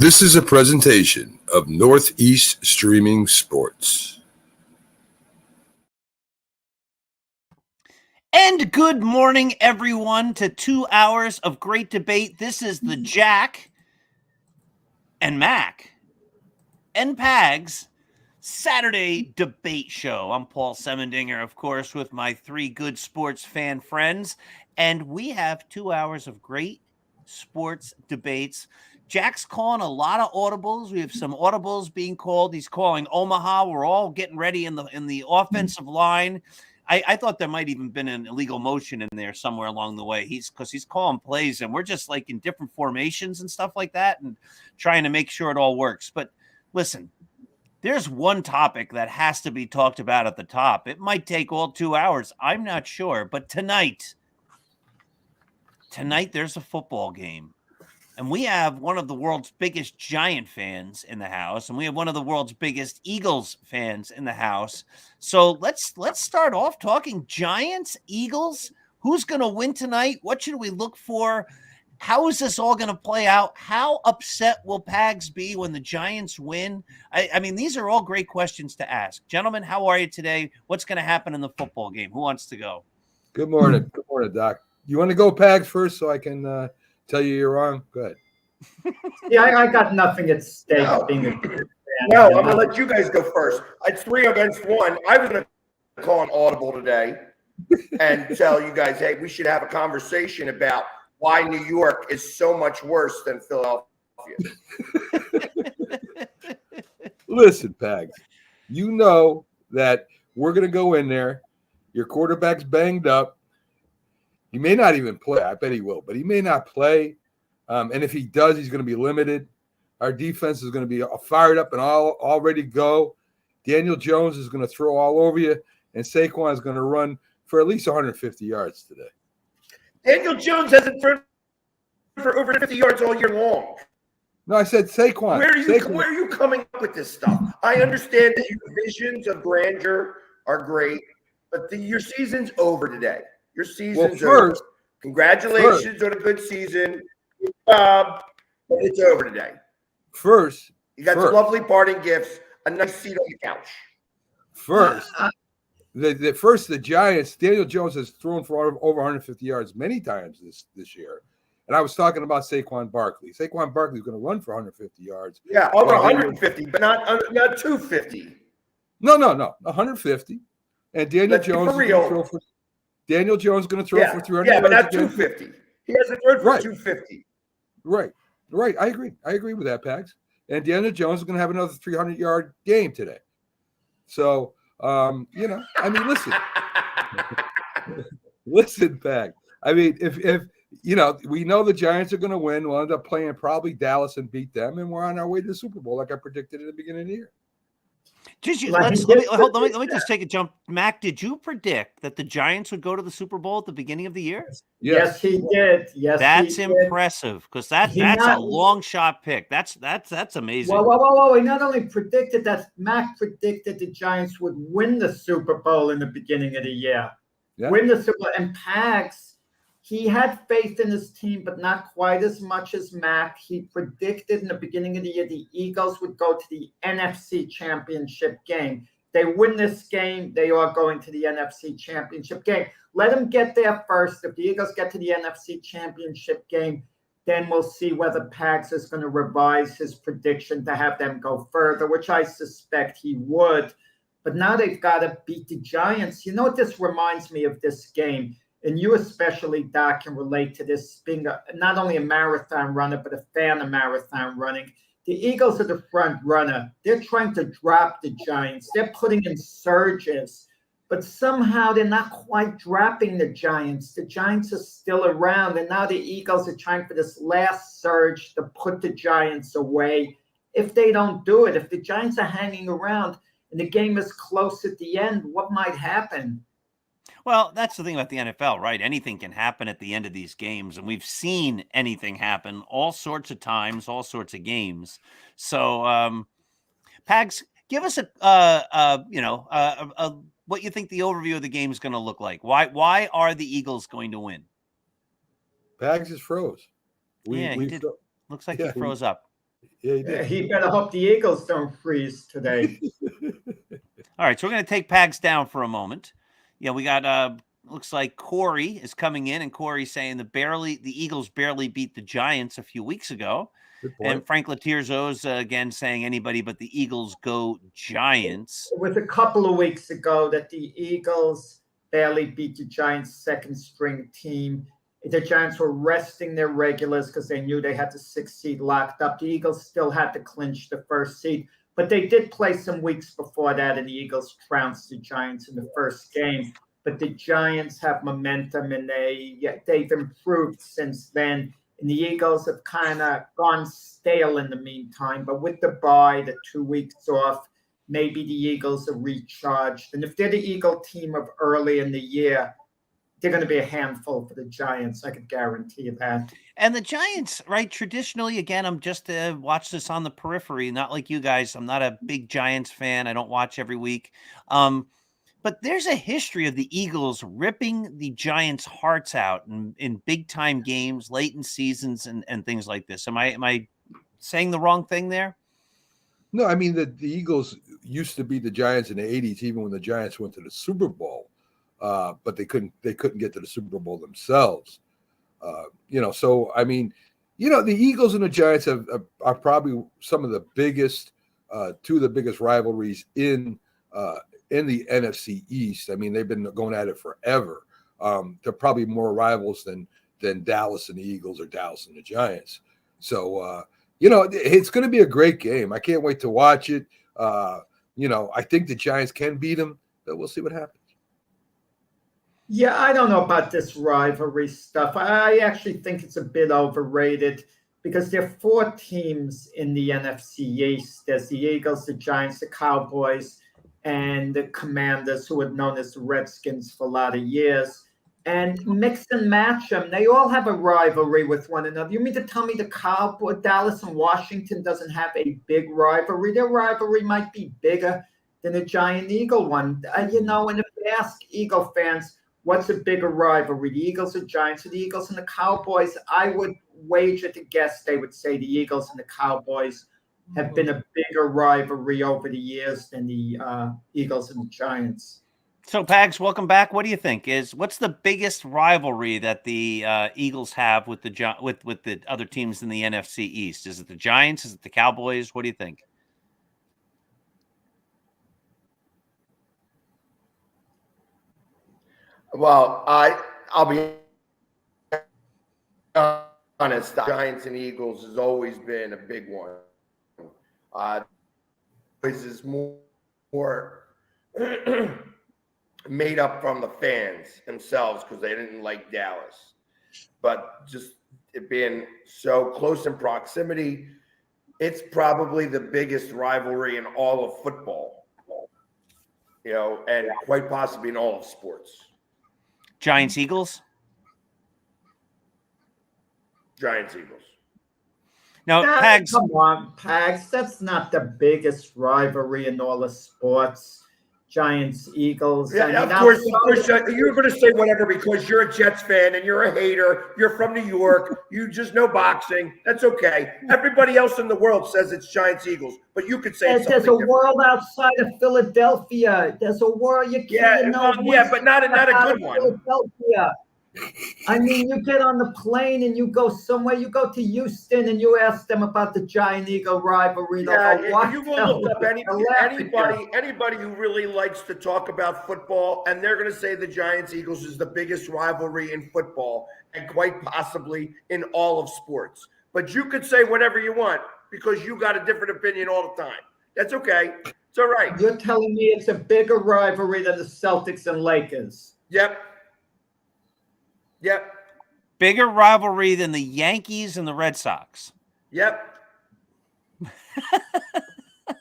This is a presentation of Northeast Streaming Sports. And good morning, everyone, to 2 hours of great debate. This is the Jack and Mac and Pags Saturday debate show. I'm Paul Semendinger, of course, with my three good sports fan friends. And we have 2 hours of great sports debates. Jack's calling a lot of audibles. We have some audibles being called. He's calling Omaha. We're all getting ready in the offensive line. I thought there might even been an illegal motion in there somewhere along the way. He's calling plays, and we're just like in different formations and stuff like that, and trying to make sure it all works. But listen, there's one topic that has to be talked about at the top. It might take all 2 hours. I'm not sure, but tonight there's a football game. And we have one of the world's biggest Giant fans in the house, and we have one of the world's biggest Eagles fans in the house. So let's start off talking Giants, Eagles. Who's going to win tonight? What should we look for? How is this all going to play out? How upset will Pags be when the Giants win? I mean, these are all great questions to ask. Gentlemen, how are you today? What's going to happen in the football game? Who wants to go? Good morning. Good morning, Doc. You want to go Pags first so I can tell you you're wrong? Go ahead. Yeah, I got nothing at stake. No. Being a fan. No, I'm going to let you guys go first. It's 3 against 1. I was going to call an audible today and tell you guys, hey, we should have a conversation about why New York is so much worse than Philadelphia. Listen, Pags, you know that we're going to go in there. Your quarterback's banged up. He may not even play. I bet he will, but he may not play. And if he does, he's going to be limited. Our defense is going to be fired up and all ready to go. Daniel Jones is going to throw all over you, and Saquon is going to run for at least 150 yards today. Daniel Jones hasn't thrown for over 50 yards all year long. No, I said Saquon. Where are you coming up with this stuff? I understand that your visions of grandeur are great, but your season's over today. Your season's over. Congratulations on a good season. Good job. But it's over today. You got some lovely parting gifts, a nice seat on the couch. The Giants, Daniel Jones has thrown for over 150 yards many times this year. And I was talking about Saquon Barkley. Saquon Barkley is going to run for 150 yards. Yeah, over 150, but not 250. No, 150. And Daniel Jones is going to throw for Daniel Jones is going to throw for 300 yards. Yeah, but not 250. He hasn't thrown for 250. Right. I agree with that, Pags. And Daniel Jones is going to have another 300-yard game today. So, I mean, listen, Pags. I mean, if we know the Giants are going to win, we'll end up playing probably Dallas and beat them, and we're on our way to the Super Bowl, like I predicted at the beginning of the year. Let me just take a jump. Mac, did you predict that the Giants would go to the Super Bowl at the beginning of the year? Yes, he did. Yes, that's impressive because that's a long shot pick. That's amazing. Whoa. He not only predicted that, Mac predicted the Giants would win the Super Bowl in the beginning of the year. Yeah. Win the Super Bowl. And Pags, he had faith in his team, but not quite as much as Mac. He predicted in the beginning of the year the Eagles would go to the NFC Championship game. They win this game, they are going to the NFC Championship game. Let them get there first. If the Eagles get to the NFC Championship game, then we'll see whether Pags is going to revise his prediction to have them go further, which I suspect he would. But now they've got to beat the Giants. You know what this reminds me of, this game? And you especially, Doc, can relate to this, being not only a marathon runner, but a fan of marathon running. The Eagles are the front runner. They're trying to drop the Giants. They're putting in surges, but somehow they're not quite dropping the Giants. The Giants are still around, and now the Eagles are trying for this last surge to put the Giants away. If they don't do it, if the Giants are hanging around and the game is close at the end, what might happen? Well, that's the thing about the NFL, right? Anything can happen at the end of these games, and we've seen anything happen all sorts of times, all sorts of games. So, Pags, give us what you think the overview of the game is going to look like. Why are the Eagles going to win? Pags just froze. He did. Looks like he froze up. Yeah, he did. He better hope the Eagles don't freeze today. All right, so we're going to take Pags down for a moment. Yeah, we got looks like Corey is coming in, and Corey's saying the Eagles barely beat the Giants a few weeks ago. Good point. And Frank Letierzo's again saying anybody but the Eagles go Giants. It was a couple of weeks ago that the Eagles barely beat the Giants' second-string team. The Giants were resting their regulars because they knew they had the 6th seed locked up. The Eagles still had to clinch the 1st seed, but they did play some weeks before that, and the Eagles trounced the Giants in the first game. But the Giants have momentum, and they've improved since then. And the Eagles have kind of gone stale in the meantime. But with the bye, the 2 weeks off, maybe the Eagles are recharged. And if they're the Eagle team of early in the year, they're going to be a handful for the Giants. I could guarantee you that. And the Giants, right, traditionally, again, I'm just watch this on the periphery, not like you guys. I'm not a big Giants fan. I don't watch every week. But there's a history of the Eagles ripping the Giants' hearts out in big-time games, late in seasons, and things like this. Am I saying the wrong thing there? No, I mean, the Eagles used to be the Giants in the 80s, even when the Giants went to the Super Bowl. But they couldn't get to the Super Bowl themselves. So I mean, the Eagles and the Giants are probably some of the biggest, two of the biggest rivalries in the NFC East. I mean, they've been going at it forever. They're probably more rivals than Dallas and the Eagles or Dallas and the Giants. So it's going to be a great game. I can't wait to watch it. I think the Giants can beat them, but we'll see what happens. Yeah, I don't know about this rivalry stuff. I actually think it's a bit overrated because there are 4 teams in the NFC East. There's the Eagles, the Giants, the Cowboys, and the Commanders, who are known as the Redskins for a lot of years. And mix and match them. They all have a rivalry with one another. You mean to tell me the Cowboys, Dallas and Washington doesn't have a big rivalry? Their rivalry might be bigger than the Giant-Eagle one. And if you ask Eagle fans, what's a bigger rivalry, the Eagles or Giants, or the Eagles and the Cowboys? I would wager to guess they would say the Eagles and the Cowboys have been a bigger rivalry over the years than the Eagles and the Giants. So, Pags, welcome back. What do you think? What's the biggest rivalry that the Eagles have with the other teams in the NFC East? Is it the Giants? Is it the Cowboys? What do you think? Well, I'll be honest. The Giants and Eagles has always been a big one. This is more made up from the fans themselves because they didn't like Dallas, but just it being so close in proximity, it's probably the biggest rivalry in all of football. And quite possibly in all of sports. Giants, Eagles? Giants, Eagles. Now, Pags. Come on, Pags. That's not the biggest rivalry in all of sports. Giants, Eagles. Yeah, of course. You're going to say whatever because you're a Jets fan and you're a hater. You're from New York. You just know boxing. That's okay. Everybody else in the world says it's Giants, Eagles, but you could say there's a world outside of Philadelphia. There's a world you can't but not a good one. Philadelphia. I mean, you get on the plane and you go somewhere. You go to Houston and you ask them about the Giant-Eagle rivalry. You will look up anybody who really likes to talk about football, and they're going to say the Giants-Eagles is the biggest rivalry in football and quite possibly in all of sports. But you could say whatever you want because you got a different opinion all the time. That's okay. It's all right. You're telling me it's a bigger rivalry than the Celtics and Lakers? Yep. Bigger rivalry than the Yankees and the Red Sox. Yep.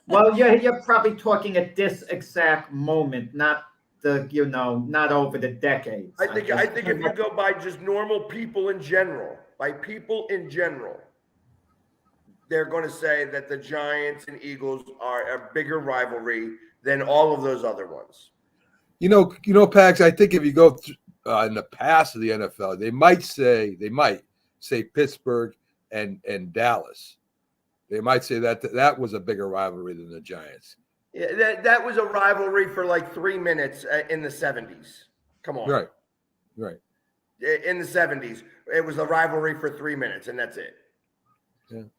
Well, you're probably talking at this exact moment, not not over the decades. I think if you go by just normal people in general, they're going to say that the Giants and Eagles are a bigger rivalry than all of those other ones. Pags, I think if you go in the past of the NFL, they might say Pittsburgh and Dallas. They might say that was a bigger rivalry than the Giants. Yeah, that was a rivalry for like 3 minutes in the 70s. Come on. Right. In the 70s, it was a rivalry for 3 minutes, and that's it.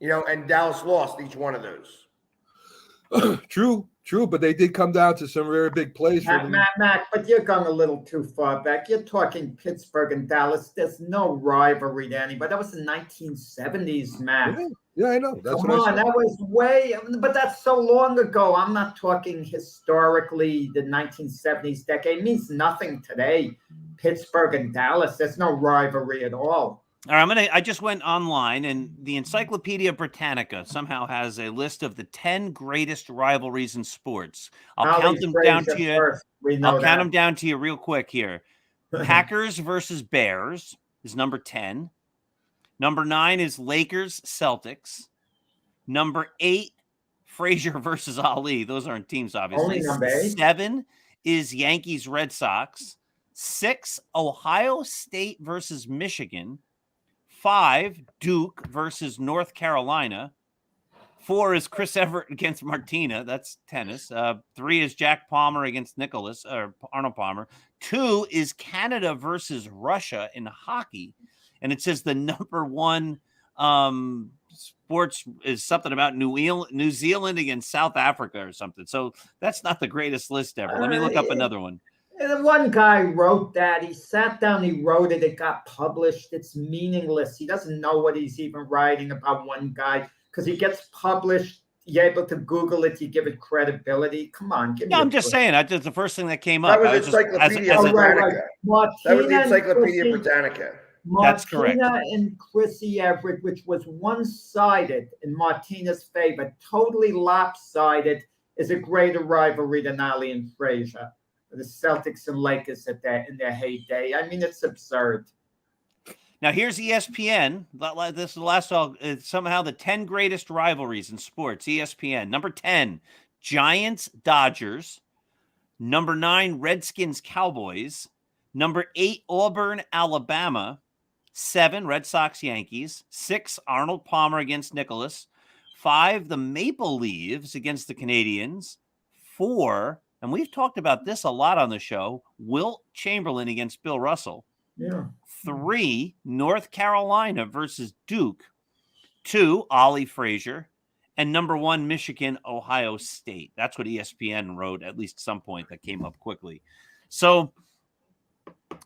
Yeah. And Dallas lost each one of those. True, but they did come down to some very big plays for them. Mac, but you're going a little too far back. You're talking Pittsburgh and Dallas. There's no rivalry to anybody. That was the 1970s, Mac. Yeah, I know. That's Come what I on, said. that was but that's so long ago. I'm not talking historically the 1970s decade. It means nothing today. Pittsburgh and Dallas, there's no rivalry at all. All right, I just went online, and the Encyclopedia Britannica somehow has a list of the 10 greatest rivalries in sports. I'll count them down to you. I'll count them down to you real quick here. Packers versus Bears is number 10. Number 9 is Lakers Celtics. Number 8, Frazier versus Ali. Those aren't teams, obviously. Only number 8. 7 is Yankees Red Sox. 6, Ohio State versus Michigan. 5, Duke versus North Carolina. 4 is Chris Everett against Martina. That's tennis. 3 is Jack Palmer against Arnold Palmer. 2 is Canada versus Russia in hockey. And it says the number 1 sports is something about New Zealand against South Africa or something. So that's not the greatest list ever. Let me look up another one. And one guy wrote that. He sat down, he wrote it, it got published. It's meaningless. He doesn't know what he's even writing about one guy because he gets published. You're able to Google it, you give it credibility. Come on. I'm just saying. That's the first thing that came up. That was Encyclopedia Britannica. That was the Encyclopedia Britannica. That's correct. Martina and Chrissy Everett, which was one-sided in Martina's favor, totally lopsided, is a greater rivalry than Ali and Frazier. The Celtics and Lakers in their heyday. I mean, it's absurd. Now, here's ESPN. This is the last somehow the 10 greatest rivalries in sports. ESPN. Number 10, Giants, Dodgers. Number 9, Redskins, Cowboys. Number 8, Auburn, Alabama. 7, Red Sox, Yankees. 6, Arnold Palmer against Nicholas. 5, the Maple Leafs against the Canadians. 4, and we've talked about this a lot on the show, Wilt Chamberlain against Bill Russell. Yeah. 3, North Carolina versus Duke. 2, Ollie Frazier. And number 1, Michigan, Ohio State. That's what ESPN wrote, at least some point that came up quickly. So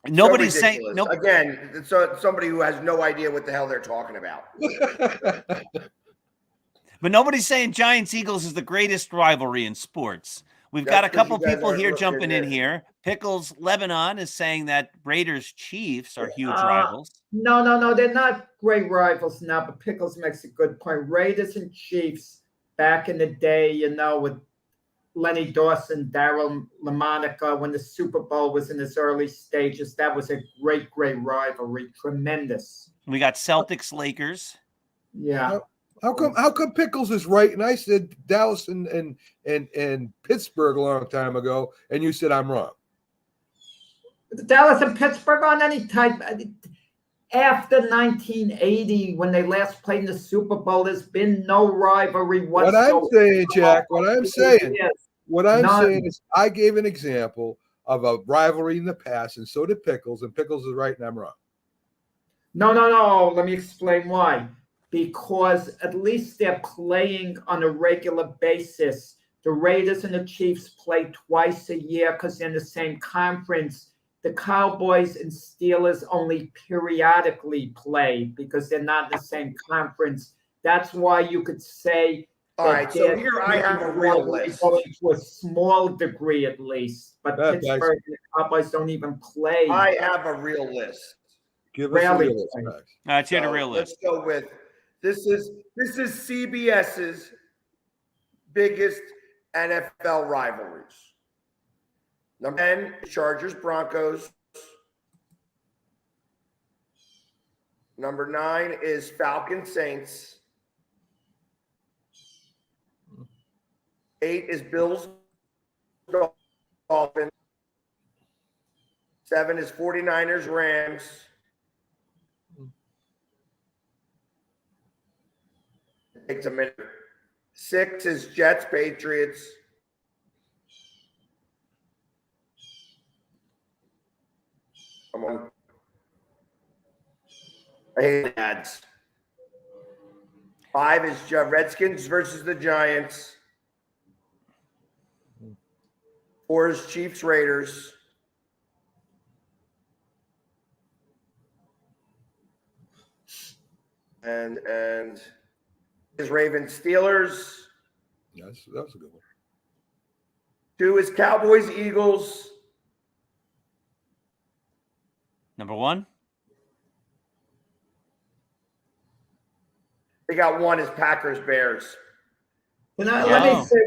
nobody's saying again. So somebody who has no idea what the hell they're talking about. But nobody's saying Giants Eagles is the greatest rivalry in sports. We've got a couple people here jumping in here. Pickles Lebanon is saying that Raiders Chiefs are huge rivals. No, they're not great rivals now. But Pickles makes a good point. Raiders and Chiefs back in the day, with Lenny Dawson, Darryl LaMonica, when the Super Bowl was in its early stages, that was a great rivalry. Tremendous. We got Celtics Lakers. Yeah. How come Pickles is right? And I said Dallas and Pittsburgh a long time ago, and you said I'm wrong. Dallas and Pittsburgh on any type after 1980, when they last played in the Super Bowl, there's been no rivalry whatsoever. What I'm saying, Jack, what I'm saying is I gave an example of a rivalry in the past, and so did Pickles, and Pickles is right and I'm wrong. No. Let me explain why. Because at least they're playing on a regular basis. The Raiders and the Chiefs play twice a year because they're in the same conference. The Cowboys and Steelers only periodically play because they're not in the same conference. That's why you could say. All right, so here I have a real list. Going to a small degree at least. But Pittsburgh and the Cowboys don't even play. I have a real list. Give us a real list, Max. Let's hear the real list. Let's go with this is CBS's biggest NFL rivalries. Number 10, Chargers, Broncos. Number 9 is Falcons, Saints. 8 is Bills, Dolphins. 7 is 49ers, Rams. Takes a minute. 6 is Jets, Patriots. Come on. I hate the ads. 5 is Redskins versus the Giants. 4 is Chiefs, Raiders. And is Ravens, Steelers. Yes, that was a good one. 2 is Cowboys, Eagles. Number 1. They got 1 is Packers, Bears. Let me say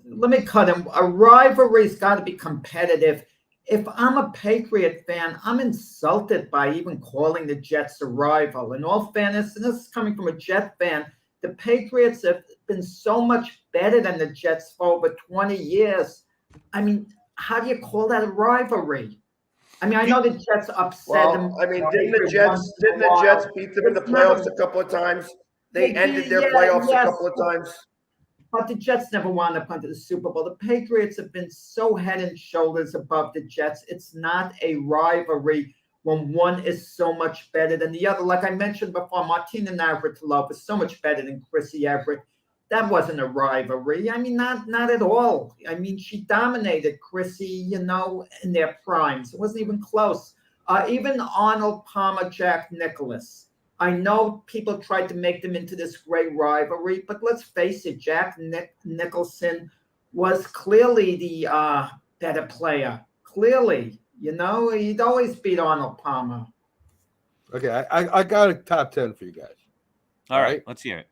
let me cut him. A rivalry's got to be competitive. If I'm a Patriot fan, I'm insulted by even calling the Jets a rival. In all fairness, and this is coming from a Jet fan, the Patriots have been so much better than the Jets for over 20 years. I mean, how do you call that a rivalry? I mean, I know the Jets upset them. I mean, didn't the Jets beat them in the playoffs a couple of times? They ended their playoffs a couple of times. But the Jets never wound up under the Super Bowl. The Patriots have been so head and shoulders above the Jets. It's not a rivalry when one is so much better than the other. Like I mentioned before, Martina Navratilova is so much better than Chrissy Everett. That wasn't a rivalry. I mean, not at all. I mean, she dominated Chrissy, in their primes. It wasn't even close. Even Arnold Palmer, Jack Nicklaus. I know people tried to make them into this great rivalry, but let's face it, Jack Nicholson was clearly the better player. Clearly, he'd always beat Arnold Palmer. Okay, I got a top 10 for you guys. All right, let's hear it.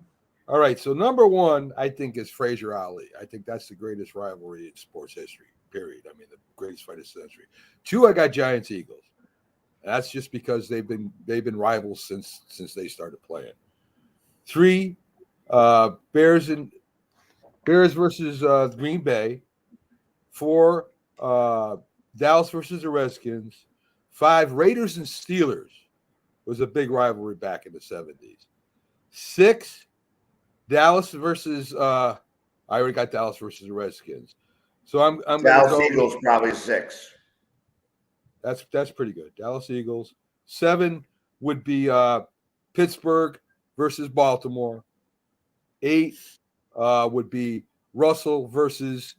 All right, so number 1, I think, is Frazier Ali. I think that's the greatest rivalry in sports history, period. I mean, the greatest fight of the century. 2, I got Giants Eagles. That's just because they've been rivals since they started playing. 3, Bears versus Green Bay. 4, Dallas versus the Redskins. 5, Raiders and Steelers was a big rivalry back in the 70s. 6, Dallas versus I already got Dallas versus the Redskins. So I'm Dallas Eagles probably 6. That's pretty good. Dallas Eagles. 7 would be Pittsburgh versus Baltimore. 8 would be Russell versus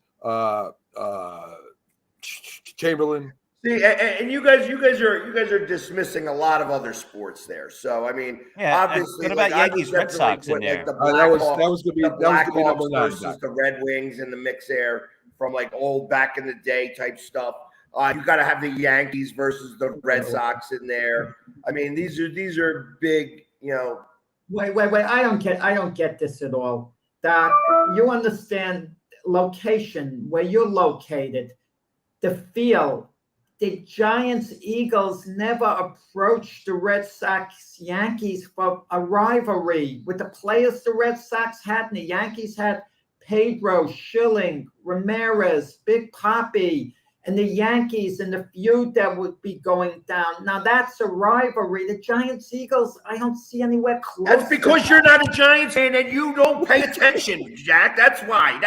Chamberlain. See, and you guys are dismissing a lot of other sports there. So I mean, obviously, what about Yankees, Red Sox in there? The that was going to be number 9 versus the Red Wings in the mix there from like old back in the day type stuff. You got to have the Yankees versus the Red Sox in there. I mean, these are big. Wait! I don't get this at all. Doc, you understand location where you're located, the field. The Giants, Eagles never approached the Red Sox, Yankees for a rivalry. With the players the Red Sox had and the Yankees had, Pedro, Schilling, Ramirez, Big Papi, and the Yankees and the feud that would be going down. Now that's a rivalry. The Giants, Eagles, I don't see anywhere close. That's because you're not a Giants fan and you don't pay attention, Jack. That's why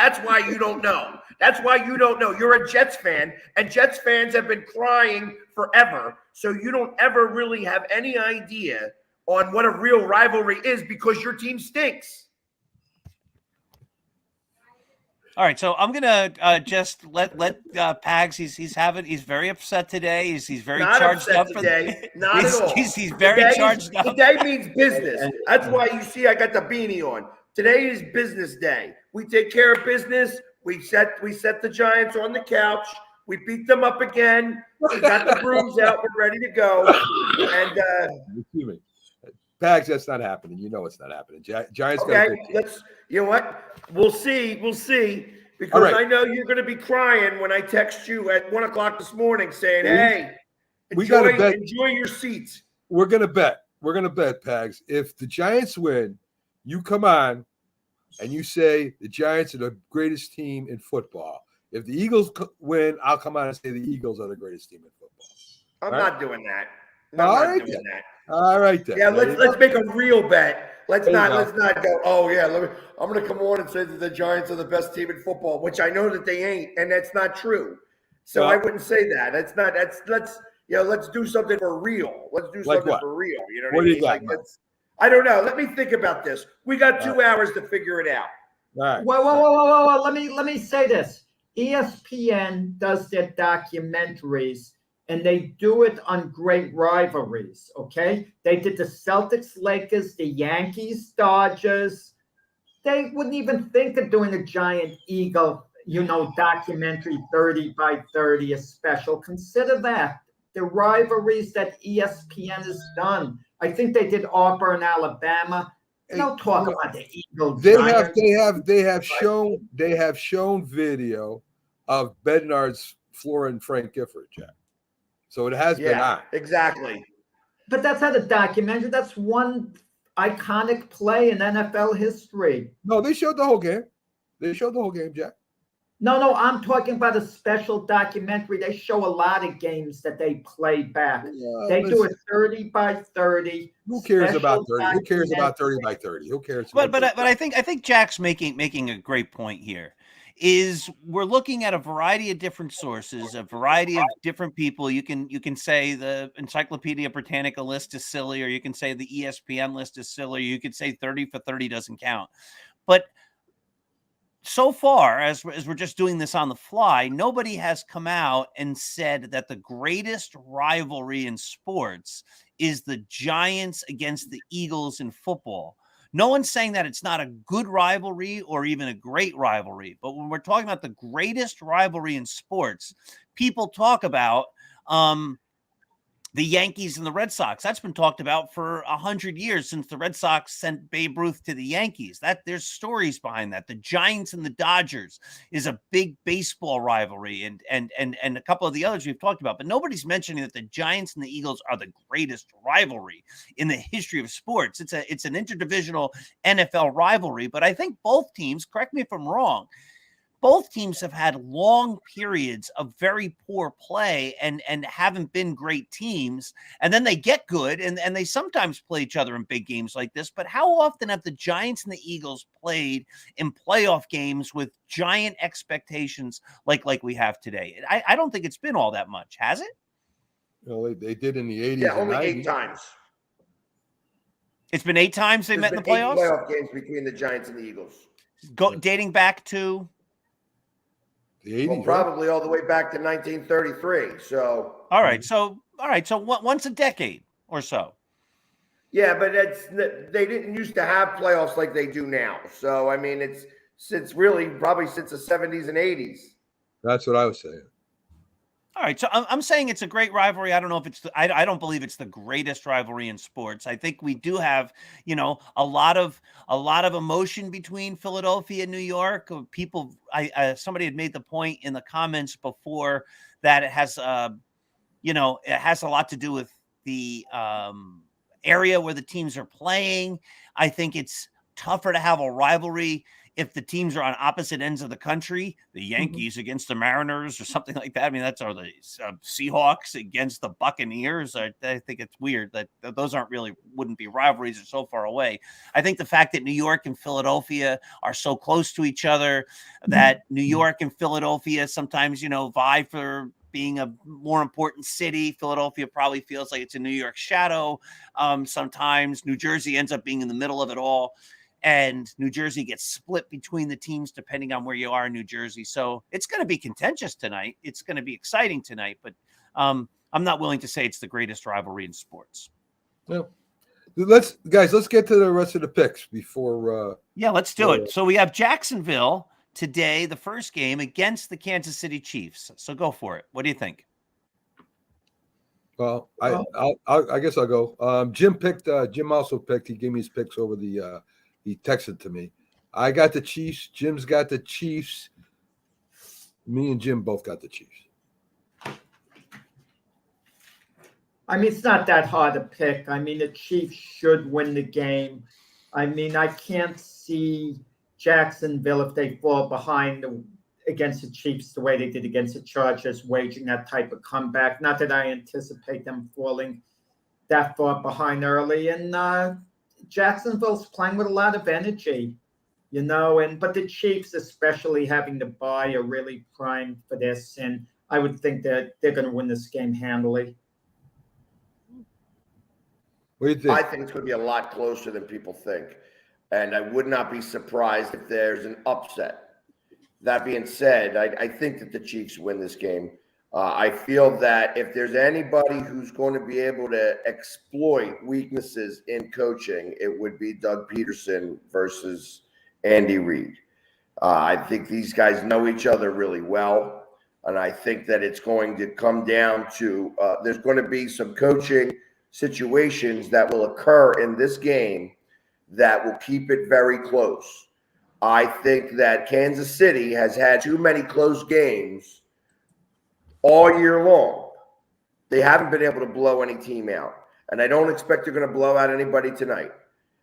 you don't know. That's why you don't know. You're a Jets fan, and Jets fans have been crying forever. So you don't ever really have any idea on what a real rivalry is because your team stinks. All right, so I'm gonna just let Pags. He's very upset today. He's very not charged up today. Not at all. He's very charged up. Today means business. That's why you see I got the beanie on. Today is business day. We take care of business. We set the Giants on the couch. We beat them up again. We got the brooms out. We're ready to go. And excuse me, Pags, that's not happening. You know it's not happening. Giants. Okay, you know what? We'll see. Because right. I know you're going to be crying when I text you at 1:00 this morning saying, "Hey, enjoy your seats." We're gonna bet, Pags. If the Giants win, you come on and you say the Giants are the greatest team in football. If the Eagles win, I'll come on and say the Eagles are the greatest team in football. I'm not doing that. All right, then. Yeah, let's make a real bet. let's not go. Oh yeah, I'm going to come on and say that the Giants are the best team in football, which I know that they ain't, and that's not true. So I wouldn't say that. Let's do something for real. Let's do something for real. You know what I mean? Do you got, I don't know. Let me think about this. We got 2 hours to figure it out. All right. Whoa. Let me say this. ESPN does their documentaries, and they do it on great rivalries, okay? They did the Celtics, Lakers, the Yankees, Dodgers. They wouldn't even think of doing a Giant Eagle, documentary 30 by 30, a special. Consider that. The rivalries that ESPN has done. I think they did Auburn, Alabama. Don't talk about the Eagles. They have shown video of Bednar's flooring Frank Gifford, Jack. So it has been on. Exactly. But that's not a documentary. That's one iconic play in NFL history. No, they showed the whole game. Jack. No, I'm talking about a special documentary. They show a lot of games that they play back. They do a 30 by 30. Who cares about 30? Who cares about 30 by 30? Who cares? But I think Jack's making a great point here. Is we're looking at a variety of different sources, a variety of different people. You can say the Encyclopedia Britannica list is silly, or you can say the ESPN list is silly, or you could say 30 for 30 doesn't count. But so far, as we're just doing this on the fly, nobody has come out and said that the greatest rivalry in sports is the Giants against the Eagles in football. No one's saying that it's not a good rivalry or even a great rivalry. But when we're talking about the greatest rivalry in sports, people talk about the Yankees and the Red Sox. That's been talked about for 100 years since the Red Sox sent Babe Ruth to the Yankees. There's stories behind that. The Giants and the Dodgers is a big baseball rivalry, and a couple of the others we've talked about. But nobody's mentioning that the Giants and the Eagles are the greatest rivalry in the history of sports. It's an interdivisional NFL rivalry, but I think both teams, correct me if I'm wrong, both teams have had long periods of very poor play and haven't been great teams. And then they get good and they sometimes play each other in big games like this. But how often have the Giants and the Eagles played in playoff games with giant expectations like we have today? I don't think it's been all that much, has it? Well, they did in the 80s. Yeah, only 90s. 8 times. It's been 8 times they met in the playoffs? 8 playoff games between the Giants and the Eagles. Dating back to... The 80s, well, probably all the way back to 1933. So all right, so once a decade or so. Yeah, but they didn't used to have playoffs like they do now. So I mean, it's really probably since the 70s and 80s. That's what I was saying. All right, so I'm saying it's a great rivalry. I don't know if it's I don't believe it's the greatest rivalry in sports. I think we do have, a lot of emotion between Philadelphia and New York. People, somebody had made the point in the comments before that it has a lot to do with the area where the teams are playing. I think it's tougher to have a rivalry if the teams are on opposite ends of the country, the Yankees against the Mariners or something like that. I mean, that's the Seahawks against the Buccaneers. I think it's weird that those wouldn't be rivalries. They're so far away. I think the fact that New York and Philadelphia are so close to each other, that New York and Philadelphia sometimes, vie for being a more important city. Philadelphia probably feels like it's a New York shadow. Sometimes New Jersey ends up being in the middle of it all. And New Jersey gets split between the teams depending on where you are in New Jersey. So it's going to be contentious tonight. It's going to be exciting tonight. But I'm not willing to say it's the greatest rivalry in sports. No. Let's get to the rest of the picks before. Let's do it. So we have Jacksonville today, the first game against the Kansas City Chiefs. So go for it. What do you think? Well, I guess I'll go. Jim also picked. He gave me his picks over the. He texted to me. I got the Chiefs. Jim's got the Chiefs. Me and Jim both got the Chiefs. I mean, it's not that hard to pick. I mean, the Chiefs should win the game. I mean, I can't see Jacksonville, if they fall behind against the Chiefs the way they did against the Chargers, waging that type of comeback. Not that I anticipate them falling that far behind early. And Jacksonville's playing with a lot of energy, but the Chiefs, especially having the bye, are really primed for this, and I would think that they're going to win this game handily. What do you think? I think it's going to be a lot closer than people think. And I would not be surprised if there's an upset. That being said, I think that the Chiefs win this game. I feel that if there's anybody who's going to be able to exploit weaknesses in coaching, it would be Doug Peterson versus Andy Reid. I think these guys know each other really well. And I think that it's going to come down to there's going to be some coaching situations that will occur in this game that will keep it very close. I think that Kansas City has had too many close games all year long. They haven't been able to blow any team out. And I don't expect they're going to blow out anybody tonight.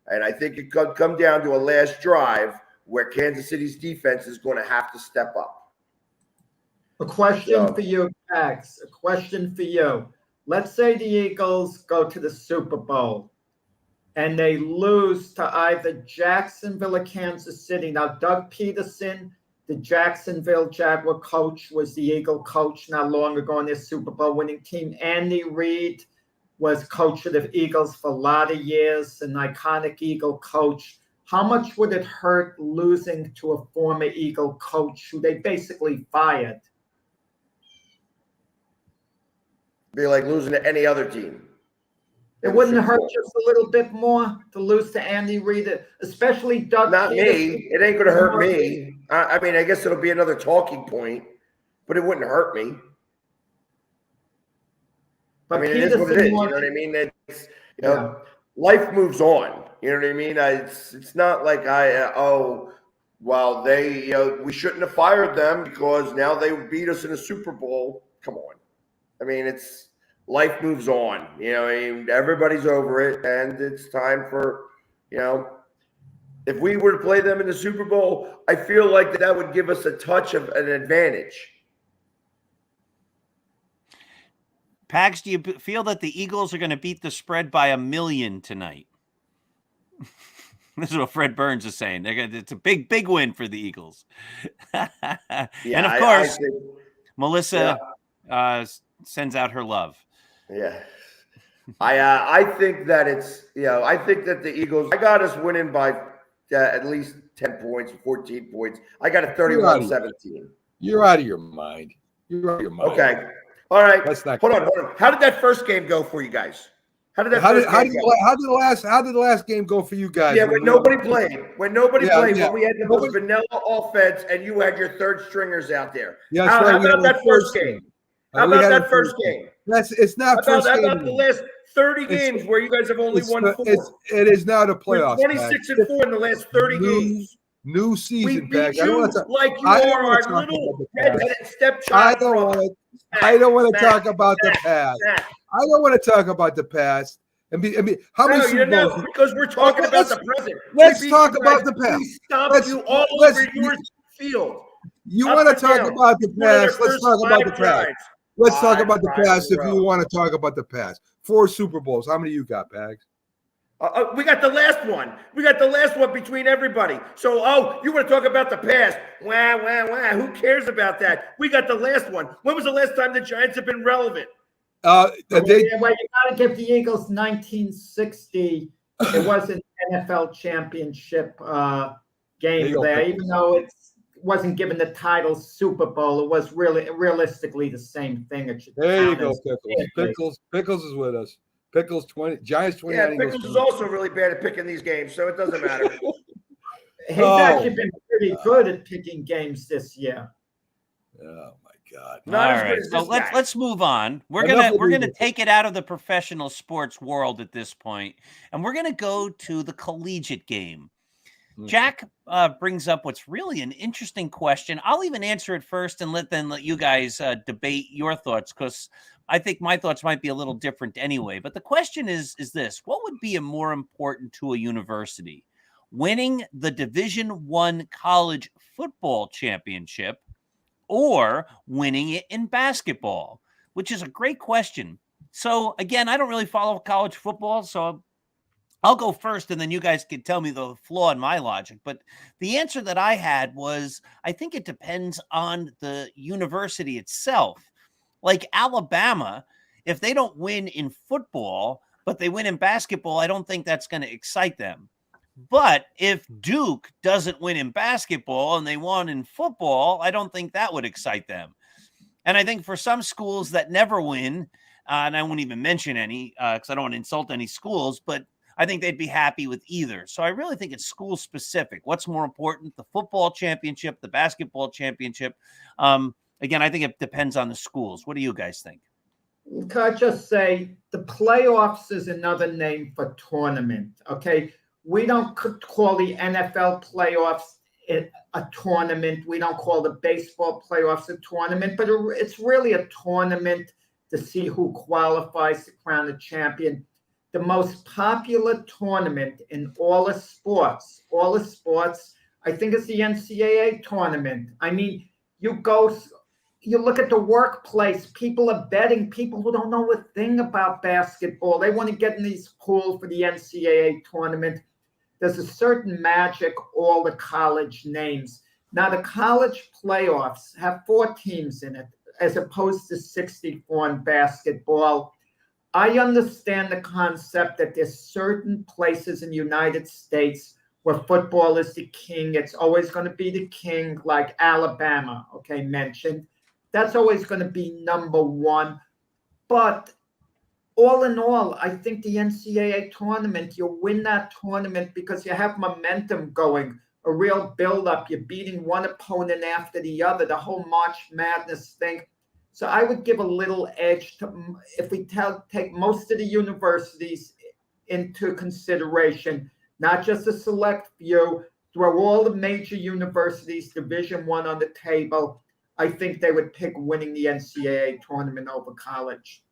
And I think it could come down to a last drive where Kansas City's defense is going to have to step up. A question for you, Max. A question for you. Let's say the Eagles go to the Super Bowl and they lose to either Jacksonville or Kansas City. Now, Doug Peterson, the Jacksonville Jaguar coach, was the Eagle coach not long ago on their Super Bowl winning team. Andy Reid was coach of the Eagles for a lot of years, an iconic Eagle coach. How much would it hurt losing to a former Eagle coach who they basically fired? Be like losing to any other team. It wouldn't hurt just a little bit more to lose to Andy Reid, especially Doug. Not Peterson. me. It ain't going to hurt me. I mean, I guess it'll be another talking point, but it wouldn't hurt me. But I mean, it is what it is. You know what I mean? It's, life moves on. You know what I mean? It's not like we shouldn't have fired them because now they beat us in a Super Bowl. Come on. I mean, life moves on. Everybody's over it, and it's time for, if we were to play them in the Super Bowl, I feel like that would give us a touch of an advantage. Pags, do you feel that the Eagles are going to beat the spread by 1 million tonight? This is what Fred Burns is saying. It's a big win for the Eagles. And of course, Melissa sends out her love. Yeah. I think that I think that the Eagles, I got us winning by at least 10 points, 14 points. I got a 31-17. You're out of your mind. Okay. All right. Hold on. How did that first game go for you guys? How did the last game go for you guys? Yeah, when nobody played. When we had the most vanilla offense and you had your third stringers out there. Yeah, how about that first game? How about that first game? It's not first game. How about the last 30 games where you guys have only won 4? It is now the playoffs. 26-4 in the last 30 games. New season, we beat you like you are our little redheaded stepchild. I don't want to talk about the past. I don't want to talk about the past. How many Super Bowls? Because we're talking about the present. Let's talk about the past. We stomped you all over your field. You want to talk about the past? Let's talk about the past. Let's talk about the past if you want to talk about the past. 4 Super Bowls. How many you got, Pags? We got the last one. We got the last one between everybody. So, you want to talk about the past? Wah. Who cares about that? We got the last one. When was the last time the Giants have been relevant? You got to give the Eagles 1960. It was an NFL championship game there, even though it wasn't given the title Super Bowl. It was realistically the same thing. There you go, Pickles. Pickles is with us. Pickles 20, Giants 20. Yeah, Pickles is also really bad at picking these games, so it doesn't matter. He's actually been pretty good at picking games this year. Oh my God! All right, so let's move on. We're gonna take it out of the professional sports world at this point, and we're gonna go to the collegiate game. Jack brings up what's really an interesting question. I'll even answer it first and let you guys debate your thoughts, because I think my thoughts might be a little different anyway. But the question is this: what would be more important to a university, winning the Division I college football championship or winning it in basketball? Which is a great question. So again, I don't really follow college football, so I'll go first, and then you guys can tell me the flaw in my logic. But the answer that I had was, I think it depends on the university itself. Like Alabama, if they don't win in football, but they win in basketball, I don't think that's going to excite them. But if Duke doesn't win in basketball and they won in football, I don't think that would excite them. And I think for some schools that never win, and I won't even mention any because I don't want to insult any schools, but I think they'd be happy with either. So I really think it's school specific. What's more important, the football championship, the basketball championship? Again, I think it depends on the schools. What do you guys think? Can I just say the playoffs is another name for tournament? Okay, we don't call the NFL playoffs a tournament. We don't call the baseball playoffs a tournament, but it's really a tournament to see who qualifies to crown a champion. The most popular tournament in all the sports, I think it's the NCAA tournament. I mean, you look at the workplace, people are betting, people who don't know a thing about basketball. They want to get in these pools for the NCAA tournament. There's a certain magic, all the college names. Now, the college playoffs have 4 teams in it, as opposed to 64 in basketball. I understand the concept that there's certain places in the United States where football is the king. It's always going to be the king, like Alabama, okay, mentioned. That's always going to be number one. But all in all, I think the NCAA tournament, you win that tournament because you have momentum going, a real build-up. You're beating one opponent after the other, the whole March Madness thing. So I would give a little edge to, if we take most of the universities into consideration, not just a select few, throw all the major universities, Division I on the table, I think they would pick winning the NCAA tournament over college.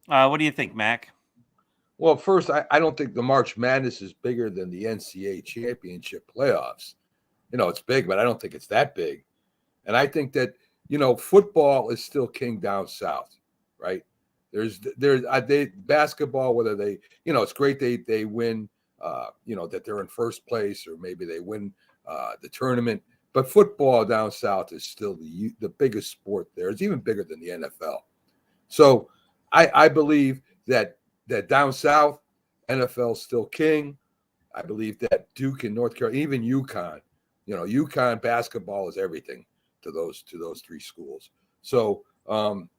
What do you think, Mac? Well, first, I don't think the March Madness is bigger than the NCAA championship playoffs. It's big, but I don't think it's that big. And I think that, football is still king down south, right? There's basketball, whether they, it's great they win, that they're in first place, or maybe they win the tournament. But football down south is still the biggest sport there. It's even bigger than the NFL. So I believe that down south, NFL's still king. I believe that Duke and North Carolina, even UConn, UConn basketball is everything to those 3 schools. So and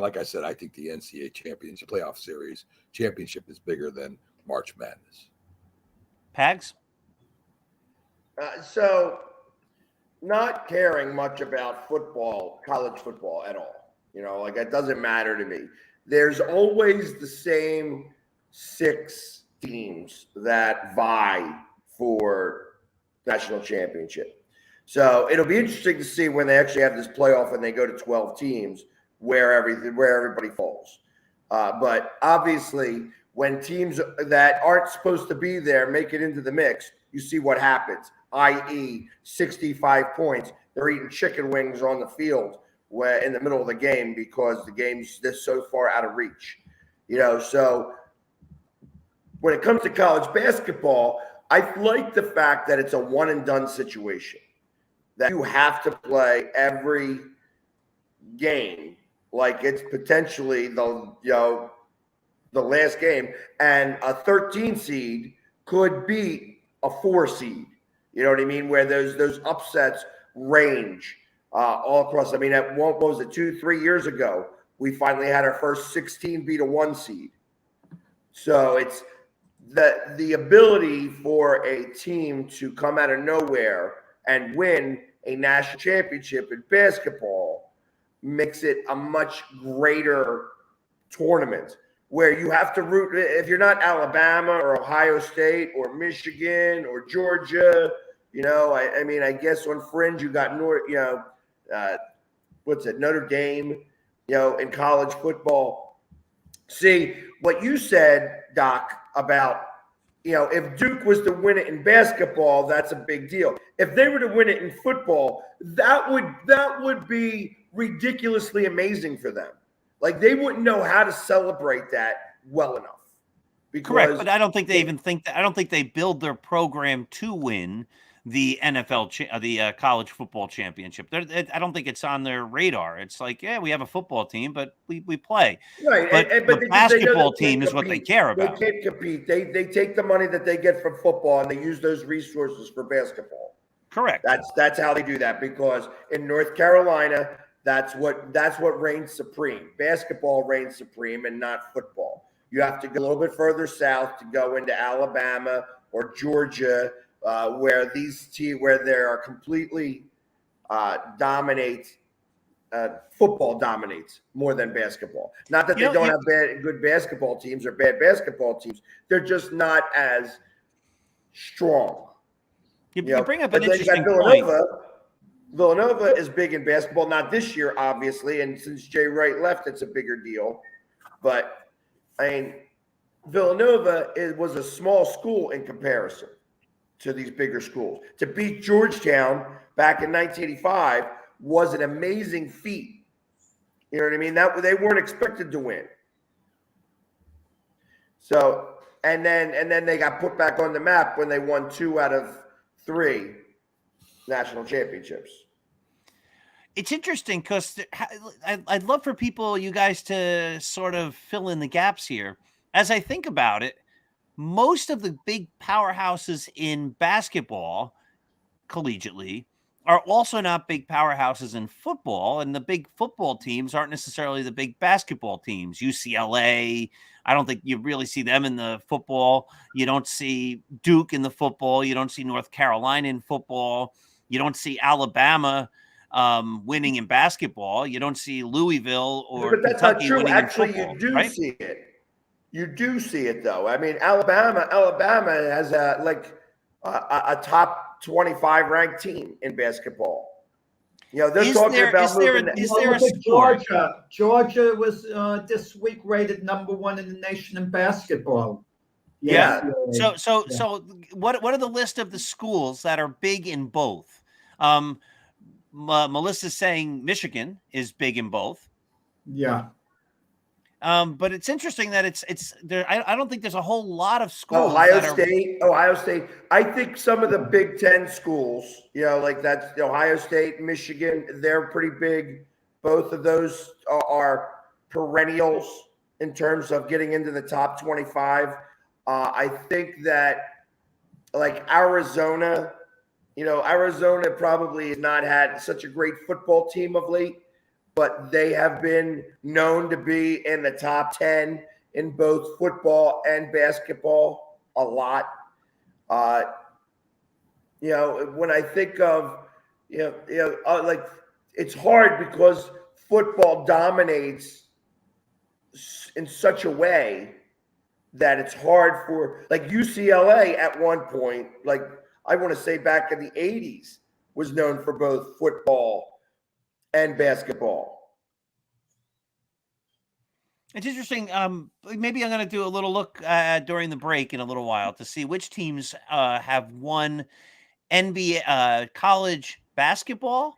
like I said, I think the NCAA championship playoff series championship is bigger than March Madness. Pags? So not caring much about football, college football at all. It doesn't matter to me. There's always the same 6 teams that vie for national championship. So it'll be interesting to see when they actually have this playoff and they go to 12 teams where everybody falls. But obviously, when teams that aren't supposed to be there make it into the mix, you see what happens, i.e. 65 points. They're eating chicken wings on the field in the middle of the game because the game's just so far out of reach. So when it comes to college basketball, I like the fact that it's a one-and-done situation, that you have to play every game like it's potentially the last game, and a 13 seed could beat a 4 seed. You know what I mean? Where those upsets range all across. I mean, what was it, 2-3 years ago, we finally had our first 16 beat a 1 seed. So it's the ability for a team to come out of nowhere and win a national championship in basketball makes it a much greater tournament, where you have to root. If you're not Alabama or Ohio State or Michigan or Georgia, I mean, I guess on fringe you got Notre Dame, in college football. See, what you said, Doc, about, if Duke was to win it in basketball, that's a big deal. If they were to win it in football, that would be ridiculously amazing for them. Like, they wouldn't know how to celebrate that well enough. Correct, but I don't think they even think that. I don't think they build their program to win the the college football championship. I don't think it's on their radar. It's like, yeah, we have a football team, but we play. Right, But but the because basketball they can't team is what they compete. care about. They can't compete. They take the money that they get from football and they use those resources for basketball. Correct. That's how they do that, because in North Carolina, that's what reigns supreme. Basketball reigns supreme and not football. You have to go a little bit further south to go into Alabama or Georgia, where there are completely football dominates more than basketball. Not that they don't have good basketball teams or bad basketball teams. They're just not as strong. You bring up but an then you got interesting point. Villanova is big in basketball, not this year, obviously, and since Jay Wright left, it's a bigger deal. But I mean, Villanova was a small school in comparison to these bigger schools. To beat Georgetown back in 1985 was an amazing feat. You know what I mean? That they weren't expected to win. So, and then they got put back on the map when they won 2 out of 3 national championships. It's interesting because I'd love for you guys to sort of fill in the gaps here. As I think about it, most of the big powerhouses in basketball, collegiately, are also not big powerhouses in football, and the big football teams aren't necessarily the big basketball teams. UCLA, I don't think you really see them in the football. You don't see Duke in the football. You don't see North Carolina in football. You don't see Alabama winning in basketball. You don't see Louisville or but that's Kentucky not true. winning Actually, in football. you do right? see it. You do see it, though. I mean, Alabama has a top 25 ranked team in basketball. You know, they're talking about moving. Is there a sport? Georgia was this week rated number 1 in the nation in basketball. Yeah. So what are the list of the schools that are big in both? Melissa's saying Michigan is big in both. Yeah. But it's interesting that it's there. I don't think there's a whole lot of schools. Ohio State. I think some of the Big Ten schools, like that's Ohio State, Michigan, they're pretty big. Both of those are perennials in terms of getting into the top 25. I think that like Arizona, Arizona probably has not had such a great football team of late, but they have been known to be in the top 10 in both football and basketball a lot. When I think of, like it's hard because football dominates in such a way that it's hard for, like UCLA at one point, like I want to say back in the 80s, was known for both football and basketball. It's interesting. Maybe I'm going to do a little look during the break in a little while to see which teams have won NBA, college basketball,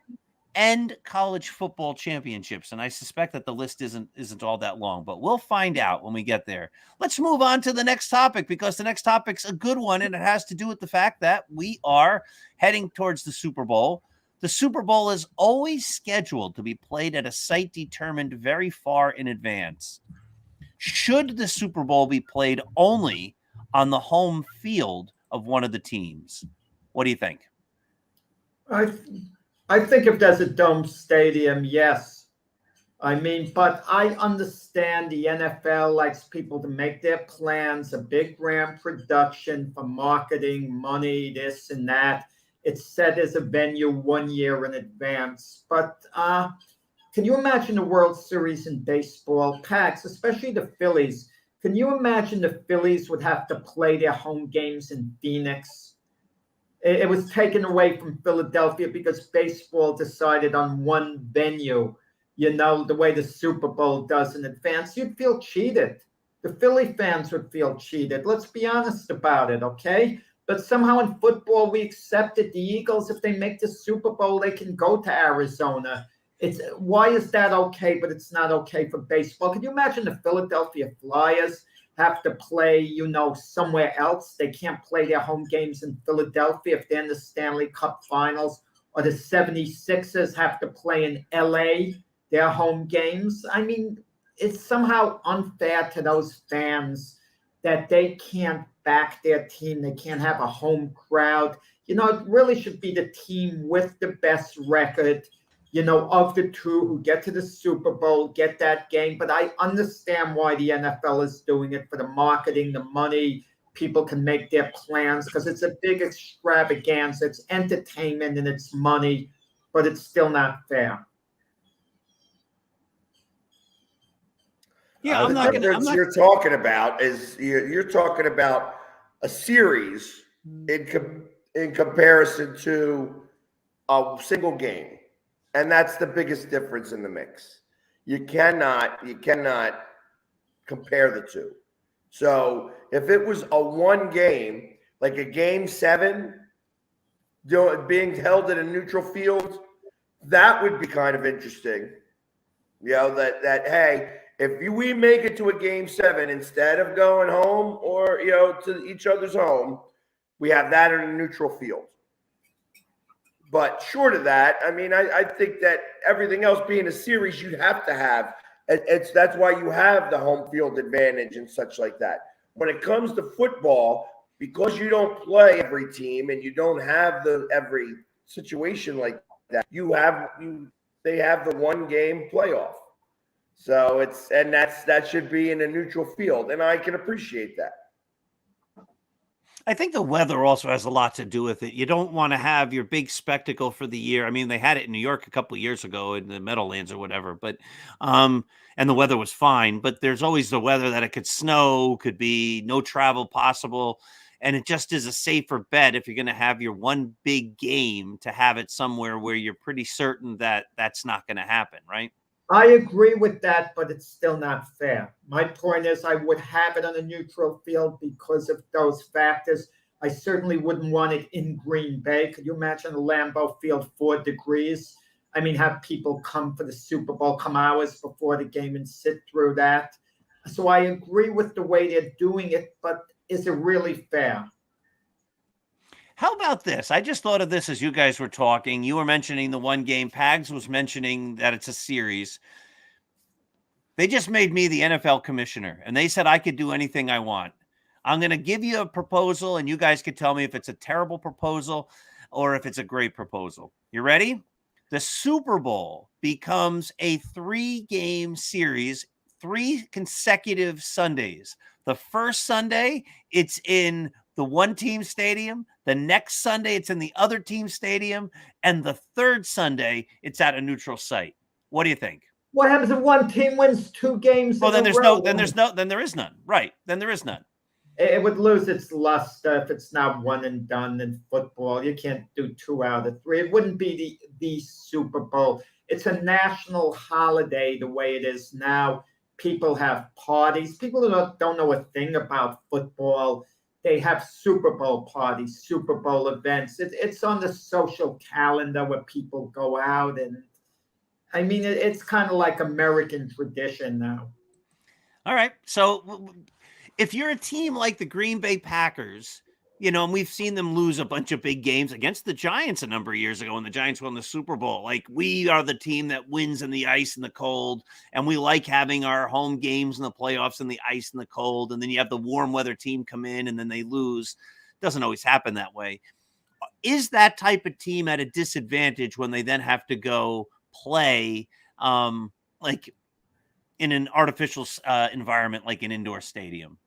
and college football championships. And I suspect that the list isn't all that long, but we'll find out when we get there. Let's move on to the next topic, because the next topic's a good one, and it has to do with the fact that we are heading towards the Super Bowl. The Super Bowl is always scheduled to be played at a site determined very far in advance. Should the Super Bowl be played only on the home field of one of the teams? What do you think? I think if there's a dome stadium, yes. I mean, but I understand the NFL likes people to make their plans, a big brand production for marketing, money, this and that. It's set as a venue 1 year in advance. But can you imagine the World Series in baseball? Pax, especially the Phillies. Can you imagine the Phillies would have to play their home games in Phoenix? It was taken away from Philadelphia because baseball decided on one venue, the way the Super Bowl does in advance. You'd feel cheated. The Philly fans would feel cheated. Let's be honest about it, okay? But somehow in football, we accepted the Eagles. If they make the Super Bowl, they can go to Arizona. Why is that okay, but it's not okay for baseball? Can you imagine the Philadelphia Flyers have to play, somewhere else. They can't play their home games in Philadelphia if they're in the Stanley Cup Finals, or the 76ers have to play in LA, their home games. I mean, it's somehow unfair to those fans that they can't back their team. They can't have a home crowd. It really should be the team with the best record, of the two who get to the Super Bowl, get that game. But I understand why the NFL is doing it, for the marketing, the money. People can make their plans because it's a big extravaganza. It's entertainment and it's money, but it's still not fair. Yeah, the difference you're talking about is you're talking about a series in comparison to a single game, and that's the biggest difference in the mix. You cannot compare the two. So if it was a one game, like a game 7, being held at a neutral field, that would be kind of interesting. That hey, if we make it to a game 7 instead of going home or to each other's home, we have that in a neutral field. But short of that, I mean, I think that everything else being a series, you'd have to have. That's why you have the home field advantage and such like that. When it comes to football, because you don't play every team and you don't have every situation like that, they have the one game playoff. So that should be in a neutral field, and I can appreciate that. I think the weather also has a lot to do with it. You don't want to have your big spectacle for the year. I mean, they had it in New York a couple of years ago in the Meadowlands or whatever, but and the weather was fine. But there's always the weather that it could snow, could be no travel possible, and it just is a safer bet if you're going to have your one big game to have it somewhere where you're pretty certain that that's not going to happen, right? I agree with that, but it's still not fair. My point is I would have it on a neutral field because of those factors. I certainly wouldn't want it in Green Bay. Could you imagine a Lambeau Field 4 degrees? I mean, have people come for the Super Bowl, come hours before the game and sit through that. So I agree with the way they're doing it, but is it really fair? How about this? I just thought of this as you guys were talking. You were mentioning the one game. Pags was mentioning that it's a series. They just made me the NFL commissioner, and they said I could do anything I want. I'm going to give you a proposal, and you guys could tell me if it's a terrible proposal or if it's a great proposal. You ready? The Super Bowl becomes a 3-game series, 3 consecutive Sundays. The first Sunday, it's in the one team stadium. The next Sunday, it's in the other team stadium. And the third Sunday, it's at a neutral site. What do you think? What happens if one team wins 2 games? Well, then there is none. Right. Then there is none. It would lose its luster if it's not one and done in football. You can't do 2 out of 3. It wouldn't be the Super Bowl. It's a national holiday the way it is now. People have parties. People who don't know a thing about football, they have Super Bowl parties, Super Bowl events. It's on the social calendar where people go out. And I mean, it's kind of like American tradition now. All right. So if you're a team like the Green Bay Packers, and we've seen them lose a bunch of big games against the Giants a number of years ago when the Giants won the Super Bowl. Like, we are the team that wins in the ice and the cold, and we like having our home games in the playoffs in the ice and the cold, and then you have the warm weather team come in and then they lose. Doesn't always happen that way. Is that type of team at a disadvantage when they then have to go play like in an artificial environment, like an indoor stadium?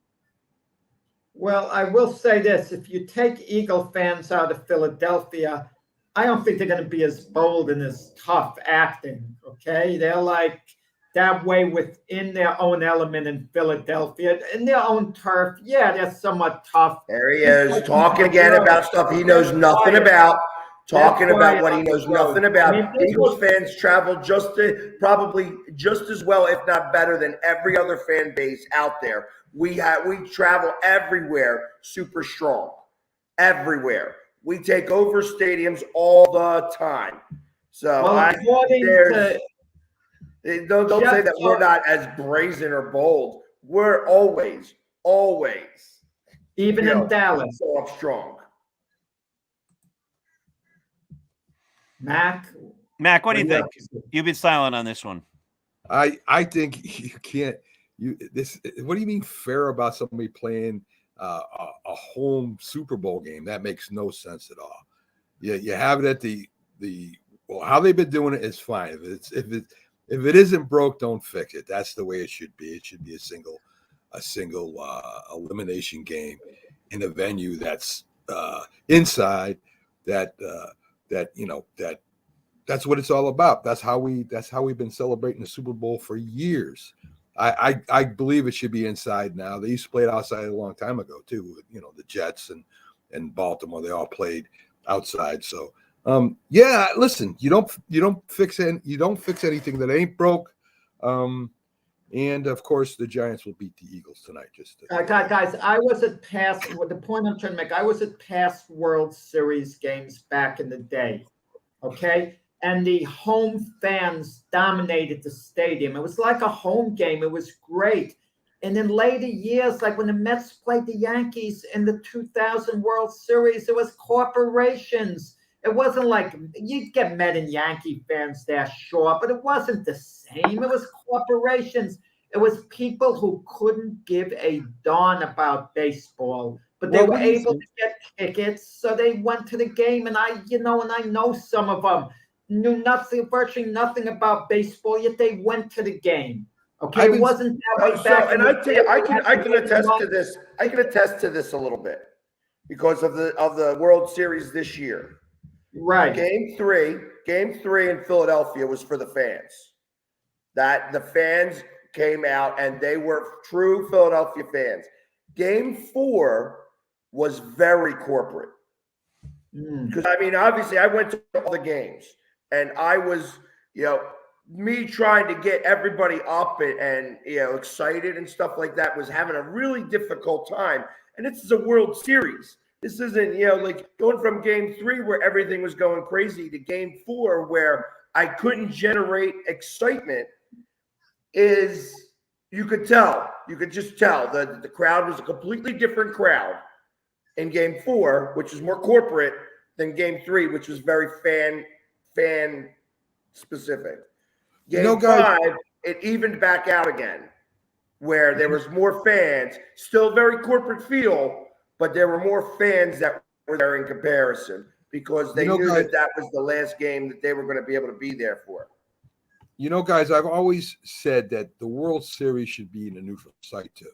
Well, I will say this. If you take Eagle fans out of Philadelphia, I don't think they're going to be as bold and as tough acting, okay? They're like that way within their own element in Philadelphia, in their own turf. Yeah, they're somewhat tough. There he is, talking again about stuff he knows nothing about. Talking about what he knows nothing about. Eagles fans travel probably just as well, if not better, than every other fan base out there. We travel everywhere super strong. Everywhere. We take over stadiums all the time. So don't say that we're not as brazen or bold. We're always always. Even in Dallas. So up strong. Mac, what do you think? You've been silent on this one. I think you can't. What do you mean fair about somebody playing a home Super Bowl game? That makes no sense at all. You have it at the how they've been doing it is fine. If it isn't broke, don't fix it. That's the way it should be. It should be a single elimination game in a venue that's inside. That's what it's all about. That's how we've been celebrating the Super Bowl for years. I believe it should be inside now. They used to play it outside a long time ago too. The Jets and Baltimore, they all played outside. So listen, you don't fix anything that ain't broke. And of course the Giants will beat the Eagles tonight. Guys, I was at past. The point I'm trying to make, I was at past World Series games back in the day. Okay. And the home fans dominated the stadium. It was like a home game. It was great. And in later years, like when the Mets played the Yankees in the 2000 World Series, it was corporations. It wasn't like you'd get Met and Yankee fans there, sure, but it wasn't the same. It was corporations. It was people who couldn't give a darn about baseball, but they were able to get tickets, so they went to the game. And I know some of them knew virtually nothing about baseball, yet they went to the game. Okay, it wasn't that way back. And I can attest to this. I can attest to this a little bit because of the World Series this year. Right. Game three in Philadelphia was for the fans. That the fans came out and they were true Philadelphia fans. Game 4 was very corporate. Because obviously I went to all the games. And I was, me trying to get everybody up and excited and stuff like that was having a really difficult time. And this is a World Series. This isn't, like going from game 3 where everything was going crazy to game 4 where I couldn't generate excitement. You could just tell that the crowd was a completely different crowd in game 4, which is more corporate than game 3, which was very fan specific. Game 5, it evened back out again, where there was more fans, still very corporate feel, but there were more fans that were there in comparison because they knew that was the last game that they were going to be able to be there for. Guys, I've always said that the World Series should be in a neutral site too.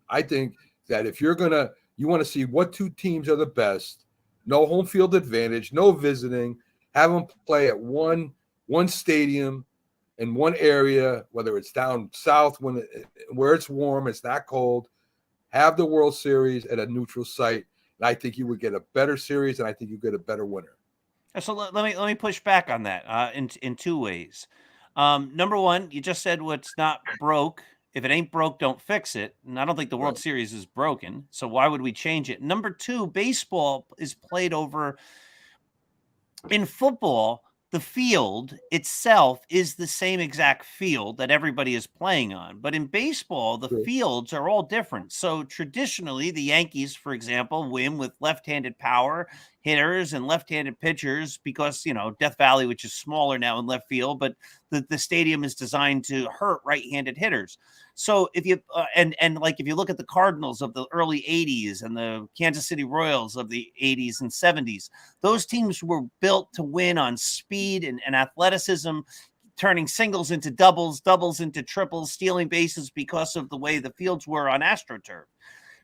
I think that if you want to see what two teams are the best, no home field advantage, no visiting, have them play at one stadium in one area, whether it's down south where it's warm, it's not cold. Have the World Series at a neutral site, and I think you would get a better series, and I think you get a better winner. So let me push back on that in two ways. Number one, you just said what's not broke. If it ain't broke, don't fix it. And I don't think the World Series is broken. So why would we change it? Number two, baseball is played over. In football, the field itself is the same exact field that everybody is playing on. But in baseball, the fields are all different. So traditionally, the Yankees, for example, win with left-handed power hitters and left-handed pitchers because, Death Valley, which is smaller now in left field, but the stadium is designed to hurt right-handed hitters. So if you if you look at the Cardinals of the early 80s and the Kansas City Royals of the 80s and 70s, those teams were built to win on speed and athleticism, turning singles into doubles, doubles into triples, stealing bases because of the way the fields were on AstroTurf.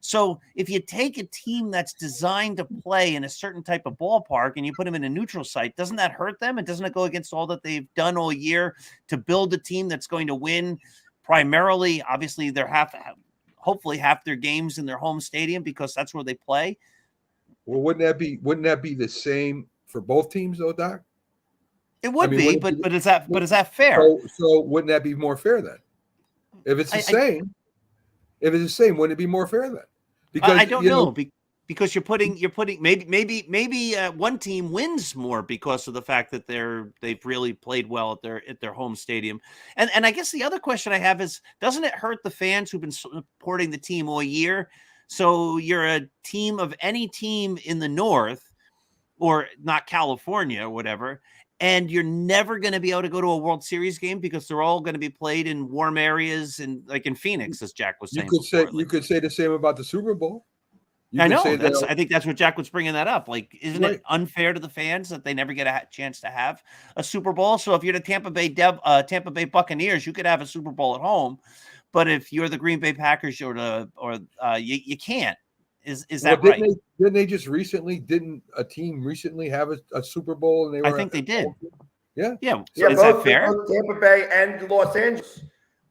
So if you take a team that's designed to play in a certain type of ballpark and you put them in a neutral site, doesn't that hurt them? And doesn't it go against all that they've done all year to build a team that's going to win primarily? Obviously, hopefully half their games in their home stadium because that's where they play. Well, wouldn't that be the same for both teams, though, Doc? It would be, but is that fair? So wouldn't that be more fair then? If it's the same, wouldn't it be more fair then? Because I don't know. because you're putting maybe one team wins more because of the fact that they've really played well at their home stadium. And I guess the other question I have is, doesn't it hurt the fans who've been supporting the team all year? So you're a team of any team in the North, or not California or whatever, and you're never going to be able to go to a World Series game because they're all going to be played in warm areas and like in Phoenix, as Jack was saying. You could say the same about the Super Bowl. I know. I think that's what Jack was bringing that up. Like, isn't it unfair to the fans that they never get a chance to have a Super Bowl? So if you're the Tampa Bay Buccaneers, you could have a Super Bowl at home, but if you're the Green Bay Packers you can't. Is that right? Didn't they just recently? Didn't a team recently have a Super Bowl? And I think they did. Yeah. So is that fair? Both Tampa Bay and Los Angeles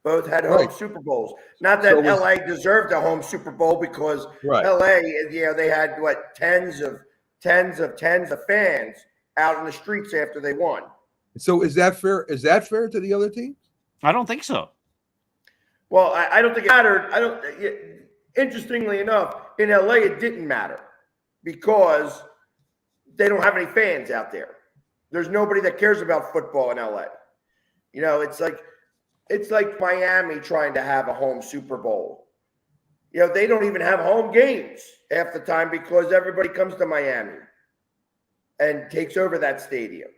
both had home Super Bowls. Not that LA deserved a home Super Bowl because LA, they had tens of fans out in the streets after they won. So is that fair? Is that fair to the other teams? I don't think so. Well, I don't think it mattered. Interestingly enough, in LA, it didn't matter because they don't have any fans out there. There's nobody that cares about football in LA. It's like Miami trying to have a home Super Bowl. They don't even have home games half the time because everybody comes to Miami and takes over that stadium.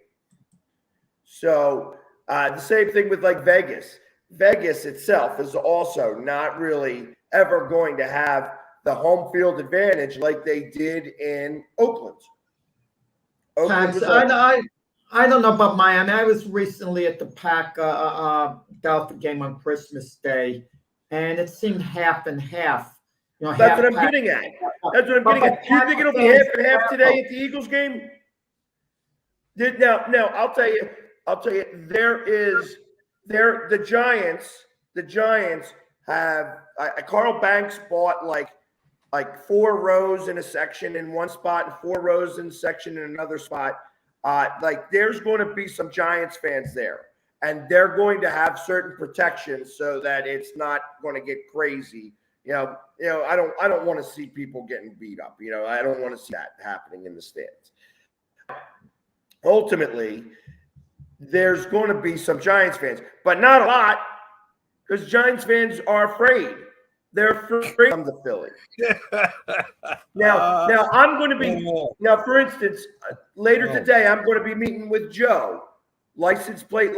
So the same thing with like Vegas. Vegas itself is also not really ever going to have the home field advantage like they did in Oakland. I don't know about Miami. I was recently at the Pack Delta game on Christmas Day, and it seemed half and half. That's what I'm getting at. Do you think it'll be half and half today at the Eagles game? Now, I'll tell you. The Giants have Carl Banks bought like 4 rows in a section in one spot and 4 rows in a section in another spot. There's going to be some Giants fans there, and they're going to have certain protections so that it's not going to get crazy. I don't want to see people getting beat up. I don't want to see that happening in the stands. Ultimately, there's going to be some Giants fans, but not a lot, because Giants fans are afraid. They're afraid to come to Philly. Now I'm going to be for instance, later today I'm going to be meeting with Joe, license plate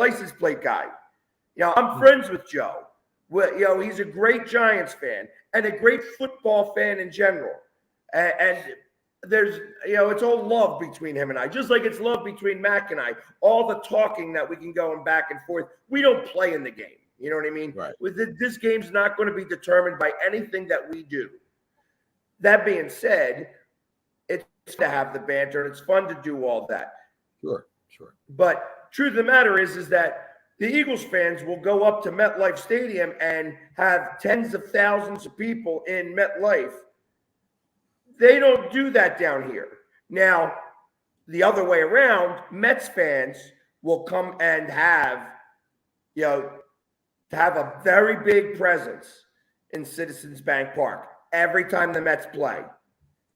guy. I'm friends with Joe. Well, he's a great Giants fan and a great football fan in general. And there's, it's all love between him and I, just like it's love between Mac and I. All the talking that we can go back and forth. We don't play in the game. You know what I mean? Right. This game's not going to be determined by anything that we do. That being said, it's to have the banter and it's fun to do all that. Sure. But truth of the matter is that the Eagles fans will go up to MetLife Stadium and have tens of thousands of people in MetLife. They don't do that down here. Now, the other way around, Mets fans will come and have a very big presence in Citizens Bank Park every time the Mets play.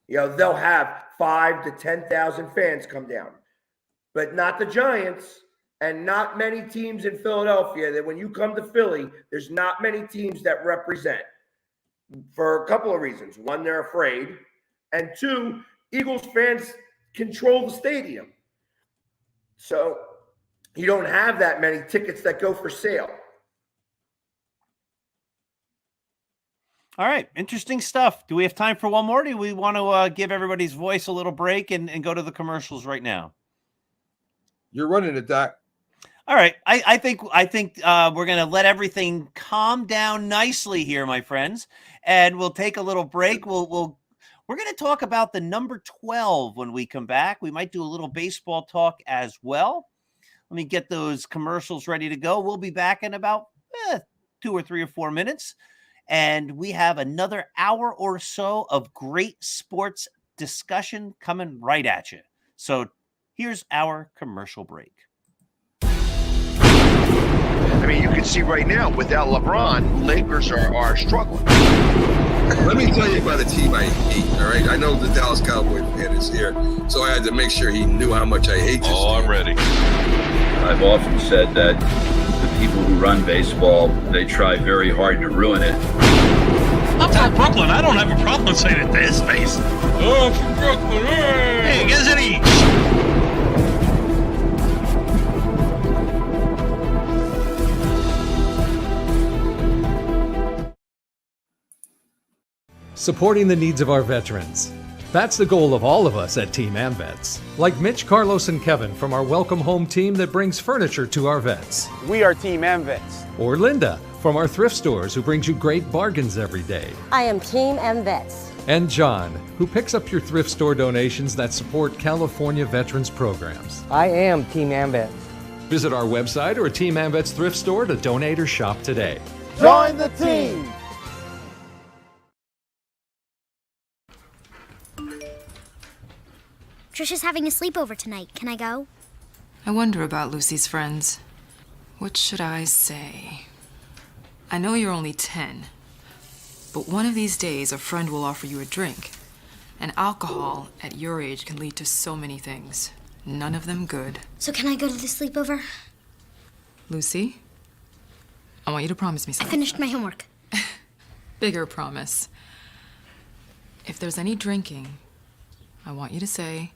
They'll have 5,000 to 10,000 fans come down, but not the Giants and not many teams in Philadelphia. That when you come to Philly, there's not many teams that represent, for a couple of reasons. One, they're afraid. And 2, Eagles fans control the stadium. So you don't have that many tickets that go for sale. All right. Interesting stuff. Do we have time for one more? Do we want to give everybody's voice a little break and go to the commercials right now? You're running it, Doc. All right. I think we're going to let everything calm down nicely here, my friends, and we'll take a little break. We're going to talk about the number 12 when we come back. We might do a little baseball talk as well. Let me get those commercials ready to go. We'll be back in about 2 or 3 or 4 minutes. And we have another hour or so of great sports discussion coming right at you. So here's our commercial break. I mean, you can see right now, without LeBron, Lakers are struggling. Let me tell you about a team I hate, all right? I know the Dallas Cowboy fan is here, so I had to make sure he knew how much I hate this Oh, team. I'm ready. I've often said that the people who run baseball, they try very hard to ruin it. I'm from Brooklyn. I don't have a problem saying it to his face. Oh, I'm from Brooklyn. Hey, get us an each. Supporting the needs of our veterans. That's the goal of all of us at Team AmVets. Like Mitch, Carlos, and Kevin from our Welcome Home team that brings furniture to our vets. We are Team AmVets. Or Linda from our thrift stores who brings you great bargains every day. I am Team AmVets. And John, who picks up your thrift store donations that support California veterans programs. I am Team AmVets. Visit our website or a Team AmVets thrift store to donate or shop today. Join the team! Trisha's having a sleepover tonight. Can I go? I wonder about Lucy's friends. What should I say? I know you're only 10, but one of these days a friend will offer you a drink. And alcohol at your age can lead to so many things. None of them good. So can I go to the sleepover? Lucy, I want you to promise me I something. finished my homework. Bigger promise. If there's any drinking, I want you to say,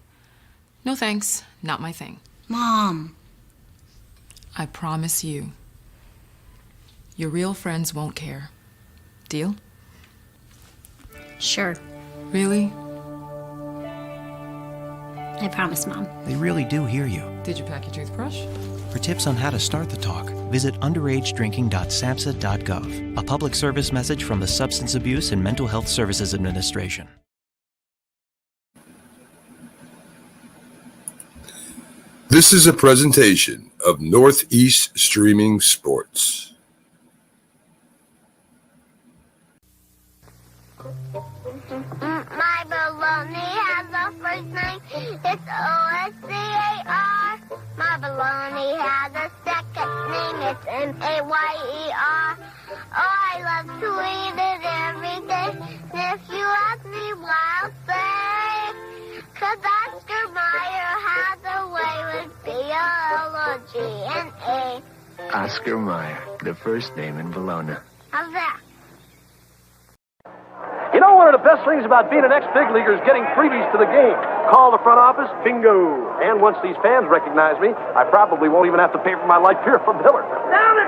"No thanks, not my thing." Mom. I promise you, your real friends won't care. Deal? Sure. Really? I promise, Mom. They really do hear you. Did you pack your toothbrush? For tips on how to start the talk, visit underagedrinking.samhsa.gov. A public service message from the Substance Abuse and Mental Health Services Administration. This is a presentation of Northeast Streaming Sports. My baloney has a first name, it's O-S-C-A-R. My baloney has a second name, it's M-A-Y-E-R. Oh, I love to eat it every day. And if you ask me why, I'll say, 'cause Oscar Mayer has a way with B-O-L-O-G-N-A. Oscar Mayer, the first name in Bologna. How's that? You know, one of the best things about being an ex-big leaguer is getting freebies to the game. Call the front office, bingo. And once these fans recognize me, I probably won't even have to pay for my light beer from Miller. Down it,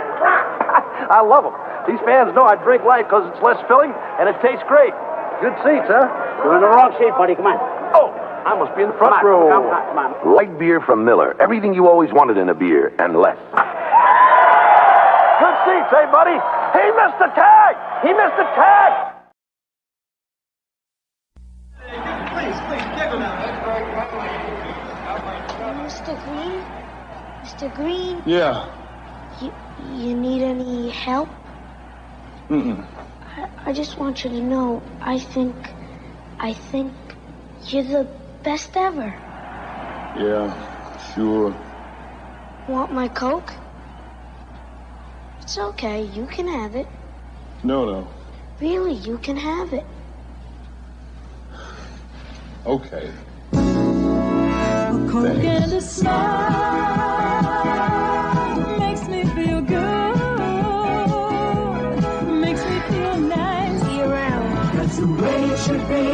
I love them. These fans know I drink light because it's less filling and it tastes great. Good seats, huh? You're in the wrong seat, buddy. Come on. Oh, I must be in the front row. Come on. Light beer from Miller. Everything you always wanted in a beer, and less. Good seats, hey, buddy? He missed the tag! He missed the tag! Mr. Green? Mr. Green? Yeah. You need any help? I just want you to know, I think you're the best ever. Yeah, sure. Want my Coke? It's okay, you can have it. No. Really, you can have it. Okay. Coke and a smile makes me feel good, makes me feel nice. See you around. That's the way it should be.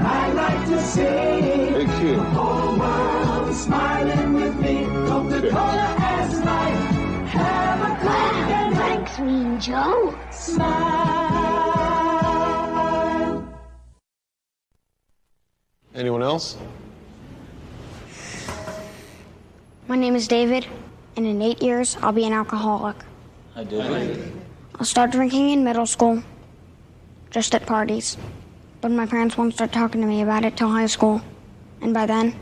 I like to see Hey, kid. the whole world is smiling with me. Coca-Cola as life. Have a Coke and Thanks, Mean Joe. smile. Anyone else? My name is David, and in 8 years, I'll be an alcoholic. I did. I'll start drinking in middle school, just at parties. But my parents won't start talking to me about it till high school. And by then,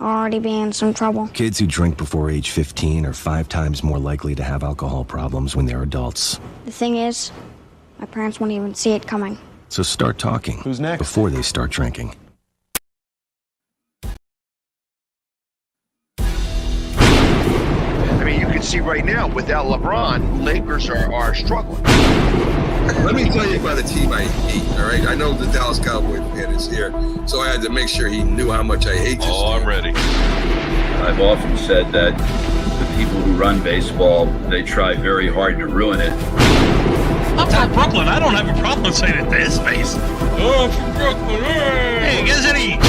I'll already be in some trouble. Kids who drink before age 15 are 5 times more likely to have alcohol problems when they're adults. The thing is, my parents won't even see it coming. So start talking. Who's next? Before they start drinking. I mean, you can see right now, without LeBron, Lakers are struggling. Let me tell you about the team I hate, all right? I know the Dallas Cowboy fan is here, so I had to make sure he knew how much I hate this Oh, I'm ready. I've often said that the people who run baseball, they try very hard to ruin it. I'm from Brooklyn. I don't have a problem saying it to his face. Oh, I'm from Brooklyn. Hey, get any.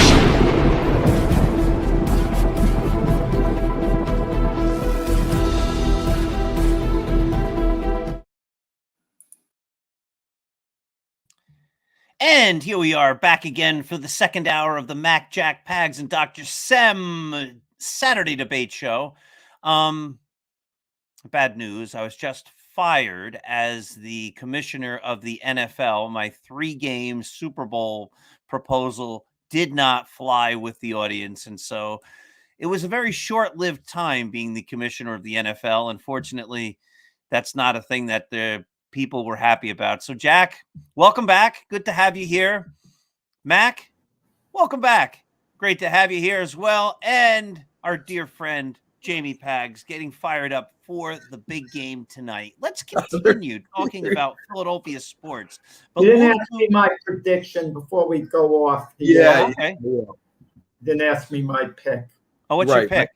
And here we are back again for the second hour of the Mac, Jack, Pags, and Dr. Sem Saturday debate show. Bad news. I was just fired as the commissioner of the NFL. My 3-game Super Bowl proposal did not fly with the audience. And so it was a very short-lived time being the commissioner of the NFL. Unfortunately, that's not a thing that the people were happy about. So, Jack, welcome back. Good to have you here. Mac, welcome back. Great to have you here as well. And our dear friend, Jamie Pags, getting fired up for the big game tonight. Let's continue talking about Philadelphia sports. But you didn't ask me my prediction before we go off. Okay. Didn't ask me my pick. Oh, what's your pick?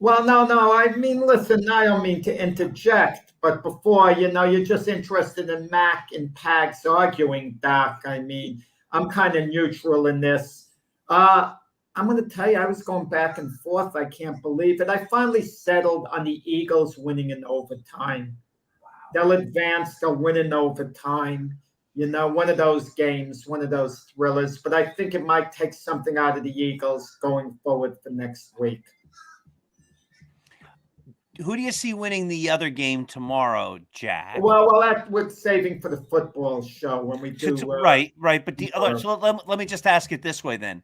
Well, no. I mean, listen, I don't mean to interject, but before, you're just interested in Mac and Pags arguing, Doc. I mean, I'm kind of neutral in this. I'm going to tell you, I was going back and forth. I can't believe it. I finally settled on the Eagles winning in overtime. Wow. They'll advance. They'll win in overtime. One of those games, one of those thrillers. But I think it might take something out of the Eagles going forward for next week. Who do you see winning the other game tomorrow, Jack? Well, that we're saving for the football show when we do. Right. But the other. So let me just ask it this way then.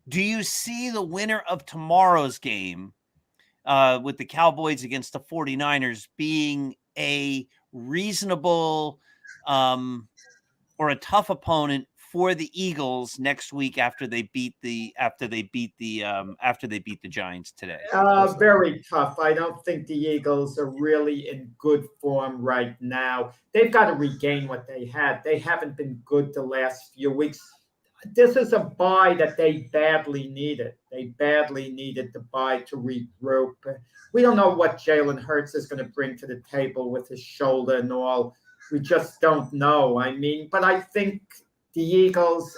Do you see the winner of tomorrow's game with the Cowboys against the 49ers being a reasonable or a tough opponent for the Eagles next week after they beat the Giants today? Very tough. I don't think the Eagles are really in good form right now. They've got to regain what they had. They haven't been good the last few weeks. This is a bye that they badly needed. They badly needed the bye to regroup. We don't know what Jalen Hurts is going to bring to the table with his shoulder and all. We just don't know. I mean, but I think the Eagles,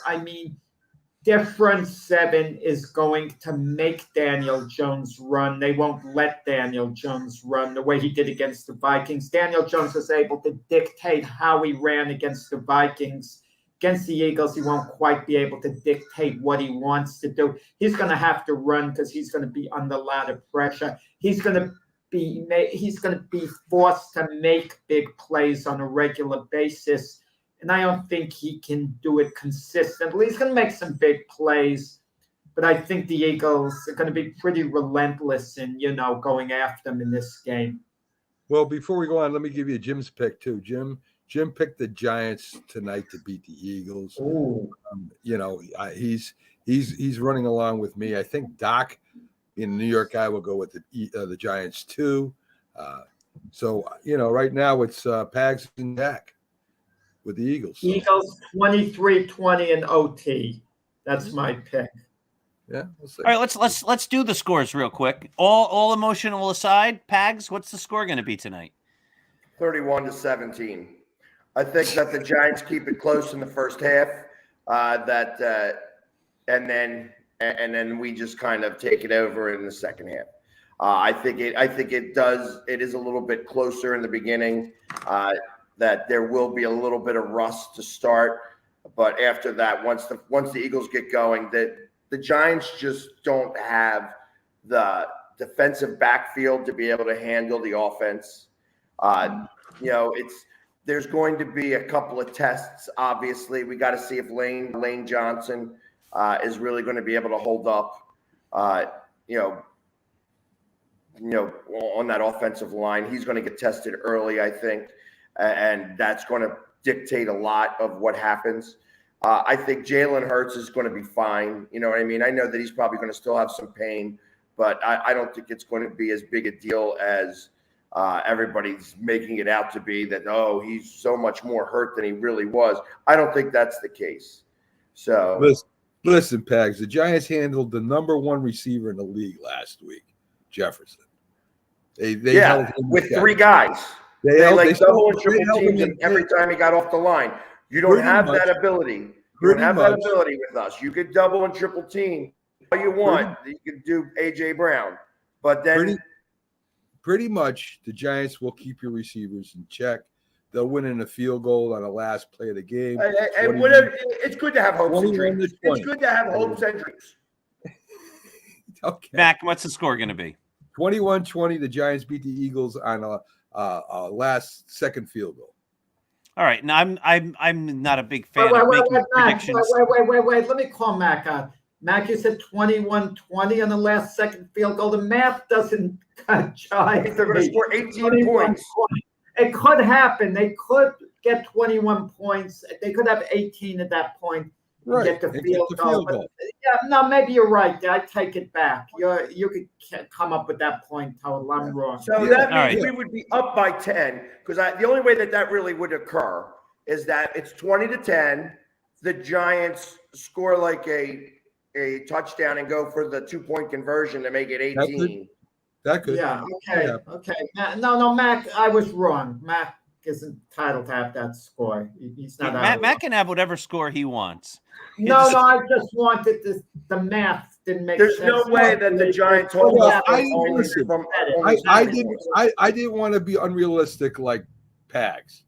their front seven is going to make Daniel Jones run. They won't let Daniel Jones run the way he did against the Vikings. Daniel Jones was able to dictate how he ran against the Vikings. Against the Eagles, he won't quite be able to dictate what he wants to do. He's going to have to run because he's going to be under a lot of pressure. He's going to be forced to make big plays on a regular basis, and I don't think he can do it consistently. He's going to make some big plays, but I think the Eagles are going to be pretty relentless in, going after them in this game. Well, before we go on, let me give you Jim's pick too. Jim picked the Giants tonight to beat the Eagles. He's running along with me. I think Doc in New York, I will go with the Giants too. Right now it's Pags and Jack with the Eagles. So. Eagles 23-20 in OT. That's my pick. Yeah, we'll see. All right, let's do the scores real quick. All emotional aside, Pags, what's the score going to be tonight? 31-17. I think that the Giants keep it close in the first half. And then we just kind of take it over in the second half. I think it does. It is a little bit closer in the beginning. That there will be a little bit of rust to start, but after that, once the Eagles get going, that the Giants just don't have the defensive backfield to be able to handle the offense. There's going to be a couple of tests. Obviously, we got to see if Lane Johnson is really going to be able to hold up. On that offensive line, he's going to get tested early, I think, and that's going to dictate a lot of what happens. I think Jalen Hurts is going to be fine. You know what I mean? I know that he's probably going to still have some pain, but I don't think it's going to be as big a deal as everybody's making it out to be that, oh, he's so much more hurt than he really was. I don't think that's the case. So listen, Pags, the Giants handled the number 1 receiver in the league last week, Jefferson. They held him with 3 guys. They double and triple teams him every time he got off the line. You don't have that ability. You don't have that ability with us. You could double and triple team all you want. You could do A.J. Brown. But then pretty much the Giants will keep your receivers in check. They'll win in a field goal on the last play of the game. And whatever, it's good to have hopes and dreams. It's good to have hopes and dreams. Okay. Mac, what's the score going to be? 21-20. The Giants beat the Eagles on a last second field goal. All right. Now I'm not a big fan of making predictions. Wait. Let me call Mac out. Mac, you said 21-20 on the last second field goal. The math doesn't jive. They're going to score 18 points. It could happen. They could get 21 points. They could have 18 at that point. Right. Get the field goal. But, yeah, no, maybe you're right. I take it back. You could come up with that point total. I'm wrong. So that means we would be up by 10 because the only way that really would occur is that it's 20-10. The Giants score like a touchdown and go for the 2-point conversion to make it 18. That could. Yeah. Okay. No, Mac, I was wrong. Mac isn't entitled to have that score. He's not. Mac can have whatever score he wants. No, I just wanted the math didn't make There's sense. no way that the Giants hold up. I didn't want to be unrealistic like Pags.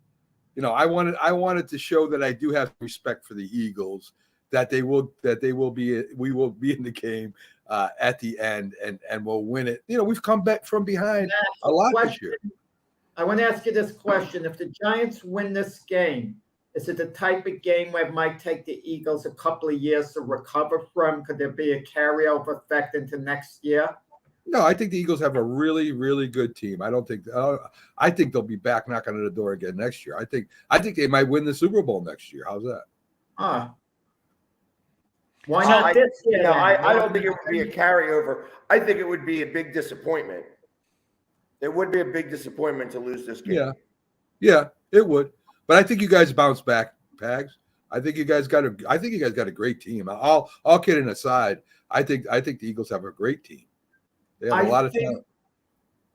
You know, I wanted to show that I do have respect for the Eagles, that we will be in the game at the end and we'll win it. You know, we've come back from behind a lot this year. I want to ask you this question. If the Giants win this game, is it the type of game where it might take the Eagles a couple of years to recover from? Could there be a carryover effect into next year? No, I think the Eagles have a really, really good team. I think they'll be back knocking on the door again next year. I think they might win the Super Bowl next year. How's that? Why not this year? No, I don't think it would be a carryover. I think it would be a big disappointment. It would be a big disappointment to lose this game. Yeah, it would. But I think you guys bounce back, Pags. I think you guys got a great team. All kidding aside, I think the Eagles have a great team. They have a lot of talent.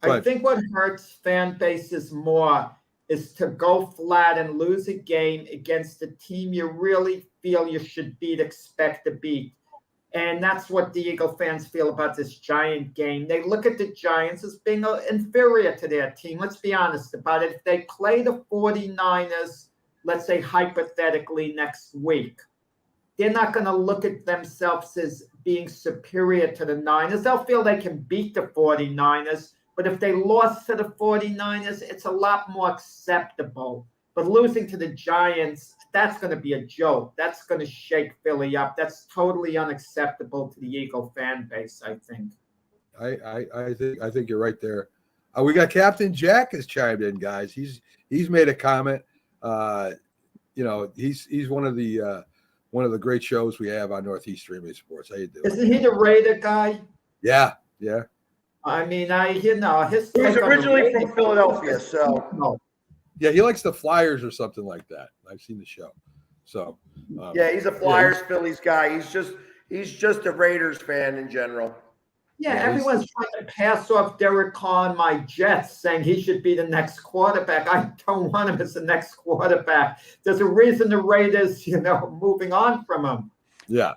I think what hurts fan bases more is to go flat and lose a game against a team you really feel you should expect to beat. And that's what the Eagle fans feel about this Giant game. They look at the Giants as being inferior to their team. Let's be honest about it. If they play the 49ers, let's say hypothetically next week, they're not going to look at themselves as being superior to the Niners. They'll feel they can beat the 49ers. But if they lost to the 49ers, it's a lot more acceptable. But losing to the Giants, that's going to be a joke. That's going to shake Philly up. That's totally unacceptable to the Eagle fan base, I think. I think you're right there. We got Captain Jack has chimed in, guys. He's made a comment. He's one of the great shows we have on Northeast Streaming Sports. How you doing? Isn't he the Raider guy? Yeah. I mean, his. He was originally from Philadelphia, so. Yeah, he likes the Flyers or something like that. I've seen the show. So. He's a Flyers, Phillies guy. He's just a Raiders fan in general. Yeah, everyone's trying to pass off Derek Carr on my Jets, saying he should be the next quarterback. I don't want him as the next quarterback. There's a reason the Raiders, moving on from him. Yeah.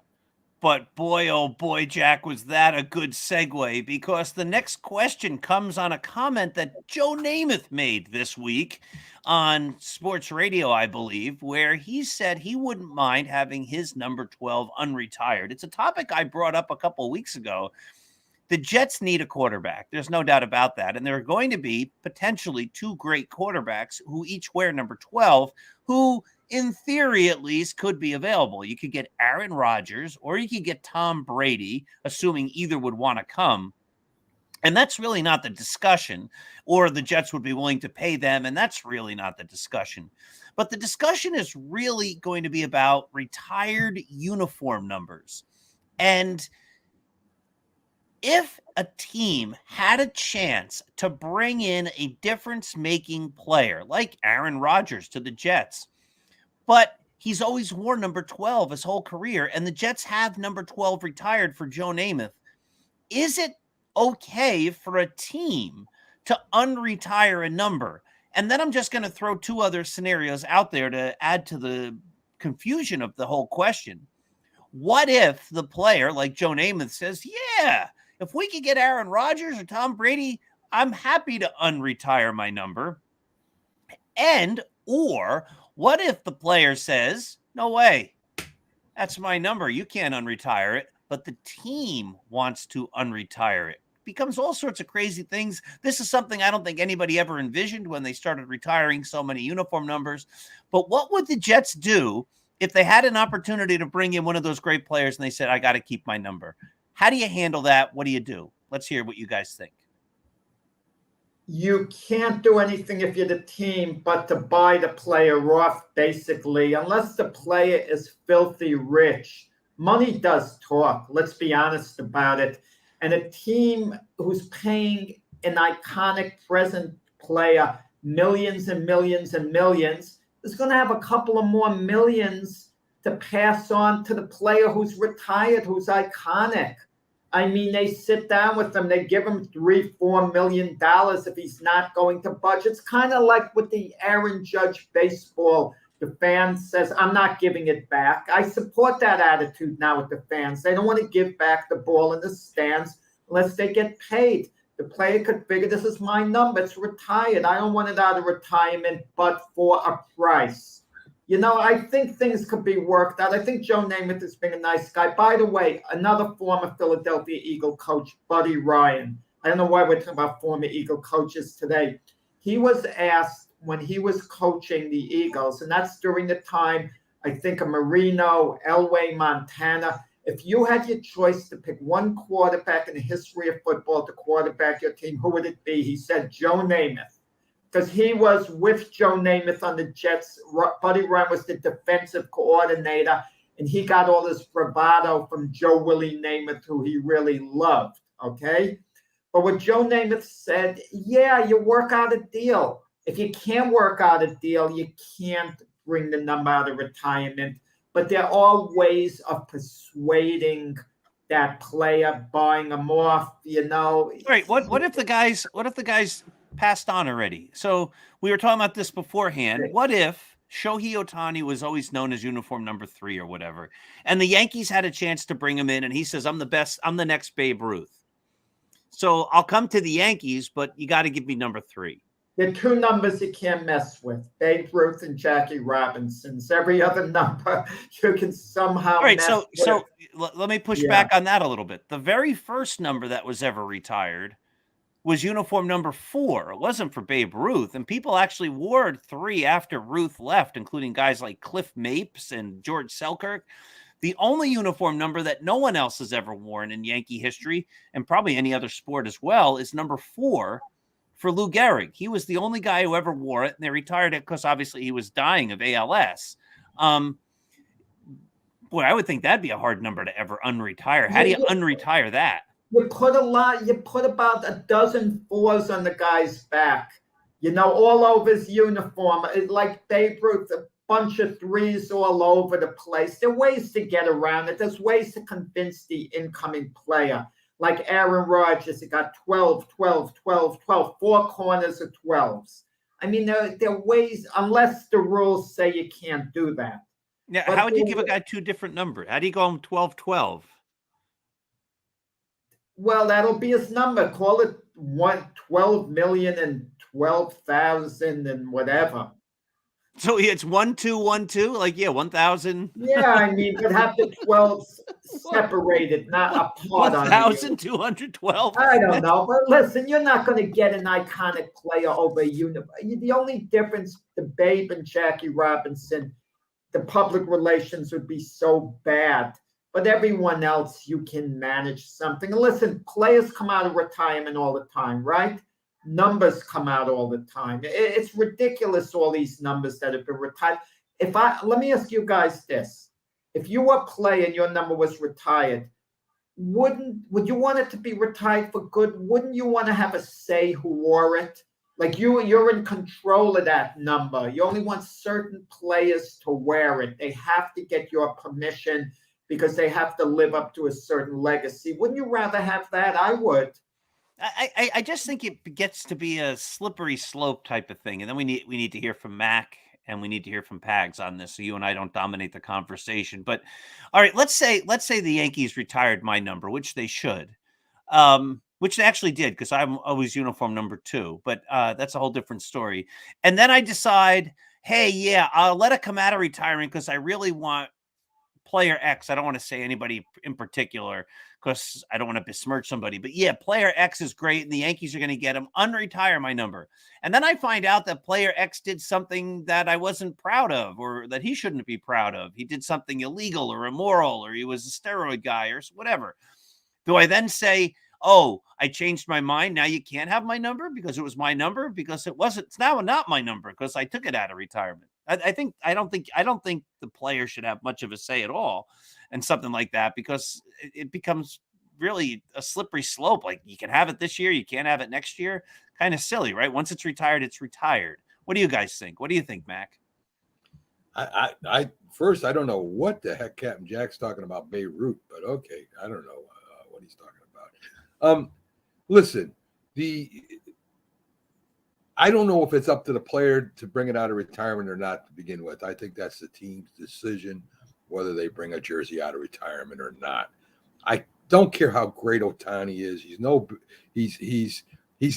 But boy, oh boy, Jack, was that a good segue, because the next question comes on a comment that Joe Namath made this week on sports radio, I believe, where he said he wouldn't mind having his number 12 unretired. It's a topic I brought up a couple of weeks ago. The Jets need a quarterback. There's no doubt about that. And there are going to be potentially 2 great quarterbacks who each wear number 12, who in theory, at least, could be available. You could get Aaron Rodgers or you could get Tom Brady, assuming either would want to come. And that's really not the discussion, or the Jets would be willing to pay them. And that's really not the discussion. But the discussion is really going to be about retired uniform numbers. And if a team had a chance to bring in a difference-making player like Aaron Rodgers to the Jets, but he's always worn number 12 his whole career, and the Jets have number 12 retired for Joe Namath, is it okay for a team to unretire a number? And then I'm just going to throw two other scenarios out there to add to the confusion of the whole question. What if the player, like Joe Namath, says, yeah, if we could get Aaron Rodgers or Tom Brady, I'm happy to unretire my number. And, or what if the player says, no way, that's my number, you can't unretire it, but the team wants to unretire it? Becomes all sorts of crazy things. This is something I don't think anybody ever envisioned when they started retiring so many uniform numbers. But what would the Jets do if they had an opportunity to bring in one of those great players and they said, I got to keep my number? How do you handle that? What do you do? Let's hear what you guys think. You can't do anything if you're the team but to buy the player off, basically, unless the player is filthy rich. Money does talk. Let's be honest about it. And a team who's paying an iconic present player millions and millions and millions is going to have a couple of more millions to pass on to the player who's retired, who's iconic. I mean, they sit down with them, they give him $3-4 million if he's not going to budget. It's kind of like with the Aaron Judge baseball. The fans says, I'm not giving it back. I support that attitude now with the fans. They don't want to give back the ball in the stands unless they get paid. The player could figure, this is my number. It's retired. I don't want it out of retirement, but for a price. You know, I think things could be worked out. I think Joe Namath has been a nice guy. By the way, another former Philadelphia Eagle coach, Buddy Ryan. I don't know why we're talking about former Eagle coaches today. He was asked when he was coaching the Eagles, and that's during the time, I think, of Marino, Elway, Montana. If you had your choice to pick one quarterback in the history of football to quarterback your team, who would it be? He said Joe Namath. Because he was with Joe Namath on the Jets. Buddy Ryan was the defensive coordinator, and he got all this bravado from Joe Willie Namath, who he really loved, okay? But what Joe Namath said, yeah, you work out a deal. If you can't work out a deal, you can't bring the number out of retirement. But there are ways of persuading that player, buying them off, you know. All right, what if the guys passed on already? So we were talking about this beforehand. What if Shohei Ohtani was always known as uniform number 3 or whatever, and the Yankees had a chance to bring him in, and he says, I'm the best, I'm the next Babe Ruth. So I'll come to the Yankees, but you got to give me number 3. There are two numbers you can't mess with, Babe Ruth and Jackie Robinson's. Every other number you can somehow All right, mess so with. let me push back on that a little bit. The very first number that was ever retired was uniform number 4. It wasn't for Babe Ruth, and people actually wore 3 after Ruth left, including guys like Cliff Mapes and George Selkirk. The only uniform number that no one else has ever worn in Yankee history, and probably any other sport as well, is number 4 for Lou Gehrig. He was the only guy who ever wore it, and they retired it because obviously he was dying of ALS. Boy, I would think that'd be a hard number to ever unretire. How do you unretire that? You put about a dozen 4s on the guy's back, you know, all over his uniform. It's like Babe Ruth, a bunch of 3s all over the place. There are ways to get around it. There's ways to convince the incoming player. Like Aaron Rodgers, he got 12, 12, 12, 12, 4 corners of 12s. I mean, there are ways, unless the rules say you can't do that. Yeah, how would you give a guy 2 different numbers? How do you go 12, 12? Well, that'll be his number. Call it 12 million and 12,000 and whatever. So it's 1, 2, 1, 2? Like, yeah, 1,000. Yeah, I mean, but have the 12s separated, not apart. 1,212. I don't know. But listen, you're not going to get an iconic player over a uniform. The only difference, the Babe and Jackie Robinson, the public relations would be so bad. But everyone else, you can manage something. Listen, players come out of retirement all the time, right? Numbers come out all the time. It's ridiculous, all these numbers that have been retired. Let me ask you guys this. If you were a player and your number was retired, would you want it to be retired for good? Wouldn't you want to have a say who wore it? Like you're in control of that number. You only want certain players to wear it. They have to get your permission because they have to live up to a certain legacy. Wouldn't you rather have that? I would. I just think it gets to be a slippery slope type of thing. And then we need to hear from Mac and we need to hear from Pags on this, so you and I don't dominate the conversation. But all right, let's say the Yankees retired my number, which they should. Which they actually did, because I'm always uniform number 2, but that's a whole different story. And then I decide, hey, yeah, I'll let it come out of retirement because I really want player X. I don't want to say anybody in particular because I don't want to besmirch somebody, but yeah, player X is great and the Yankees are going to get him. Unretire my number. And then I find out that player X did something that I wasn't proud of, or that he shouldn't be proud of. He did something illegal or immoral, or he was a steroid guy or whatever. Do I then say, oh, I changed my mind, now you can't have my number because it was my number? Because it's now not my number because I took it out of retirement. I don't think the player should have much of a say at all and something like that, because it becomes really a slippery slope. Like, you can have it this year, you can't have it next year. Kind of silly, right? Once it's retired, it's retired. What do you guys think? What do you think, Mac? I first, I don't know what the heck Captain Jack's talking about Beirut, but okay, I don't know what he's talking about. Listen, I don't know if it's up to the player to bring it out of retirement or not to begin with. I think that's the team's decision whether they bring a jersey out of retirement or not. I don't care how great Ohtani is. He's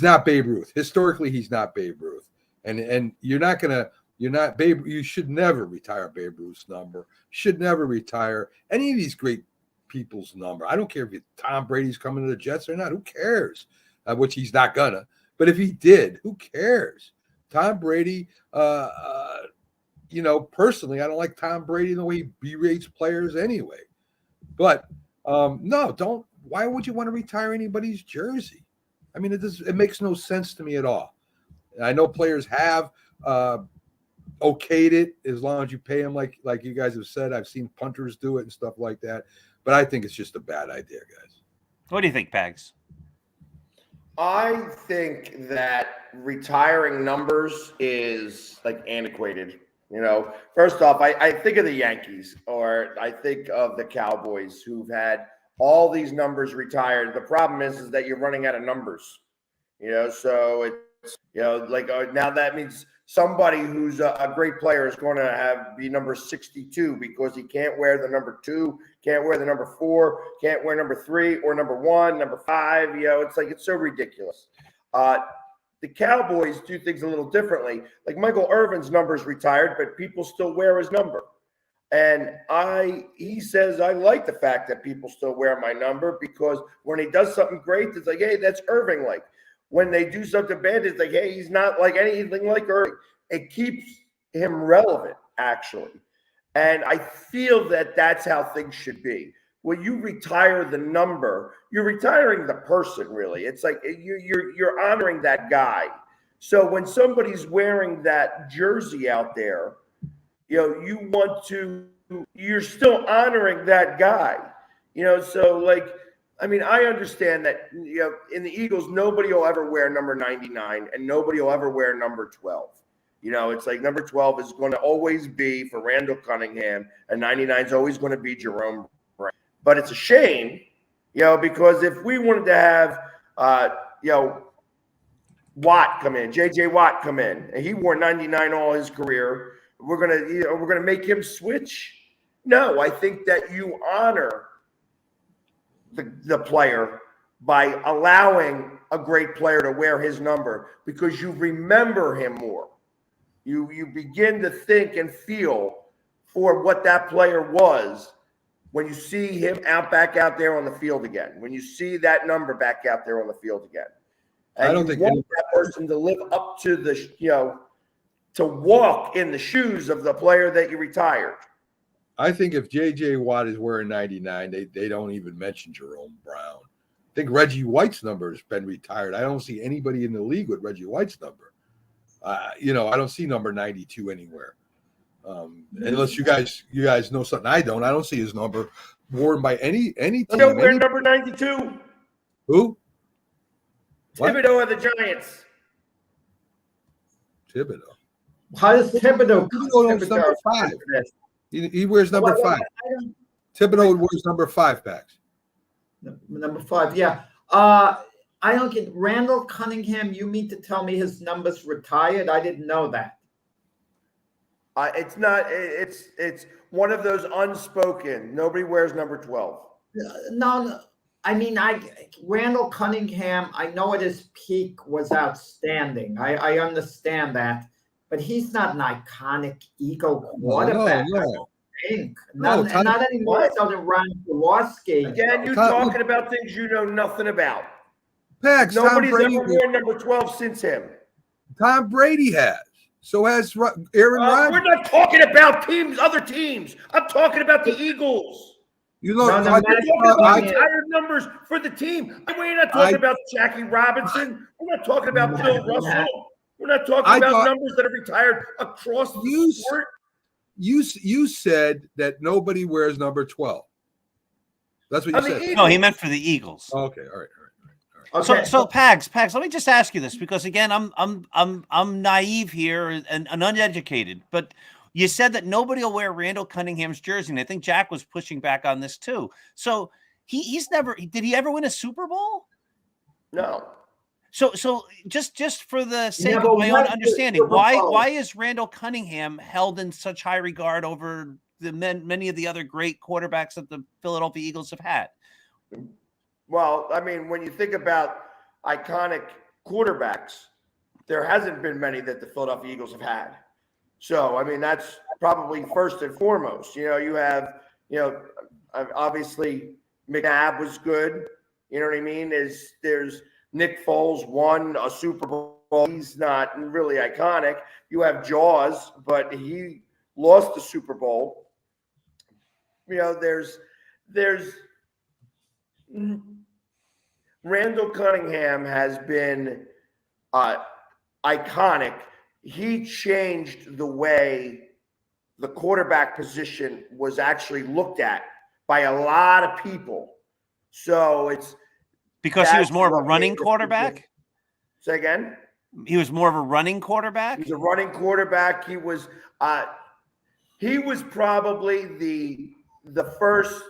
not Babe Ruth. Historically, he's not Babe Ruth. And you should never retire Babe Ruth's number. Should never retire any of these great people's number. I don't care if Tom Brady's coming to the Jets or not. Who cares? Which he's not gonna. But if he did, who cares? Tom Brady, personally, I don't like Tom Brady the way he berates players anyway. But no, don't. Why would you want to retire anybody's jersey? I mean, it makes no sense to me at all. I know players have okayed it as long as you pay them, like you guys have said. I've seen punters do it and stuff like that. But I think it's just a bad idea, guys. What do you think, Pags? I think that retiring numbers is like antiquated. First off, I think of the Yankees, or I think of the Cowboys, who've had all these numbers retired. The problem is that you're running out of numbers. So it's now that means somebody who's a great player is going to be number 62 because he can't wear the number 2, can't wear the number 4, can't wear number 3 or number 1, number 5. It's so ridiculous. The Cowboys do things a little differently. Like Michael Irvin's number is retired, but people still wear his number. And he says, I like the fact that people still wear my number because when he does something great, it's like, hey, that's Irving-like. When they do something bad, it's like, hey, he's not like anything like Irving. It keeps him relevant, actually. And I feel that that's how things should be. When you retire the number, you're retiring the person, really. It's like you're honoring that guy. So when somebody's wearing that jersey out there, you're still honoring that guy. I understand that, in the Eagles, nobody will ever wear number 99 and nobody will ever wear number 12. It's like number 12 is going to always be for Randall Cunningham and 99 is always going to be Jerome Brown. But it's a shame, because if we wanted to have, Watt come in, J.J. Watt come in, and he wore 99 all his career, we're gonna make him switch. No, I think that you honor the player by allowing a great player to wear his number because you remember him more. You begin to think and feel for what that player was when you see him back out there on the field again, when you see that number back out there on the field again. And I don't think want that person to live up to to walk in the shoes of the player that you retired. I think if J.J. Watt is wearing 99, they don't even mention Jerome Brown. I think Reggie White's number has been retired. I don't see anybody in the league with Reggie White's number. I don't see number 92 anywhere. Unless you guys know something I don't see his number. worn by any team. Thibodeau wear number 92. Who? What? Thibodeau of the Giants. Thibodeau. How does Thibodeau? Thibodeau wears number 5. He wears number 5. Thibodeau wears number 5 packs. Number 5, yeah. I don't get Randall Cunningham. You mean to tell me his number's retired? I didn't know that. It's not. It's one of those unspoken. Nobody wears number 12. No. I mean, Randall Cunningham. I know at his peak was outstanding. I understand that, but he's not an iconic Eagle quarterback. No. Not anymore. So than Ryan Jaworski. Again, you're talking about things you know nothing about. Pags, Nobody's ever worn number 12 since him. Tom Brady has. So has Aaron Rodgers. We're not talking about other teams. I'm talking about the Eagles. You know, we're talking about entire numbers for the team. We're not talking about Jackie Robinson. We're not talking about Bill Russell. We're not talking about numbers that are retired across the sport. You said that nobody wears number 12. That's what you said. No, he meant for the Eagles. Okay, all right. Okay. So Pags, let me just ask you this, because again, I'm naive here and uneducated, but you said that nobody will wear Randall Cunningham's jersey, and I think Jack was pushing back on this too. So he's never, did he ever win a Super Bowl? No. So just for the sake of my own understanding, why is Randall Cunningham held in such high regard over the many of the other great quarterbacks that the Philadelphia Eagles have had? Well, I mean, when you think about iconic quarterbacks, there hasn't been many that the Philadelphia Eagles have had. So, I mean, that's probably first and foremost. You have, obviously McNabb was good. You know what I mean? There's Nick Foles won a Super Bowl. He's not really iconic. You have Jaws, but he lost the Super Bowl. There's Randall Cunningham has been iconic. He changed the way the quarterback position was actually looked at by a lot of people. So it's because he was more of a running quarterback. Say again? He was more of a running quarterback. He's a running quarterback. He was probably the first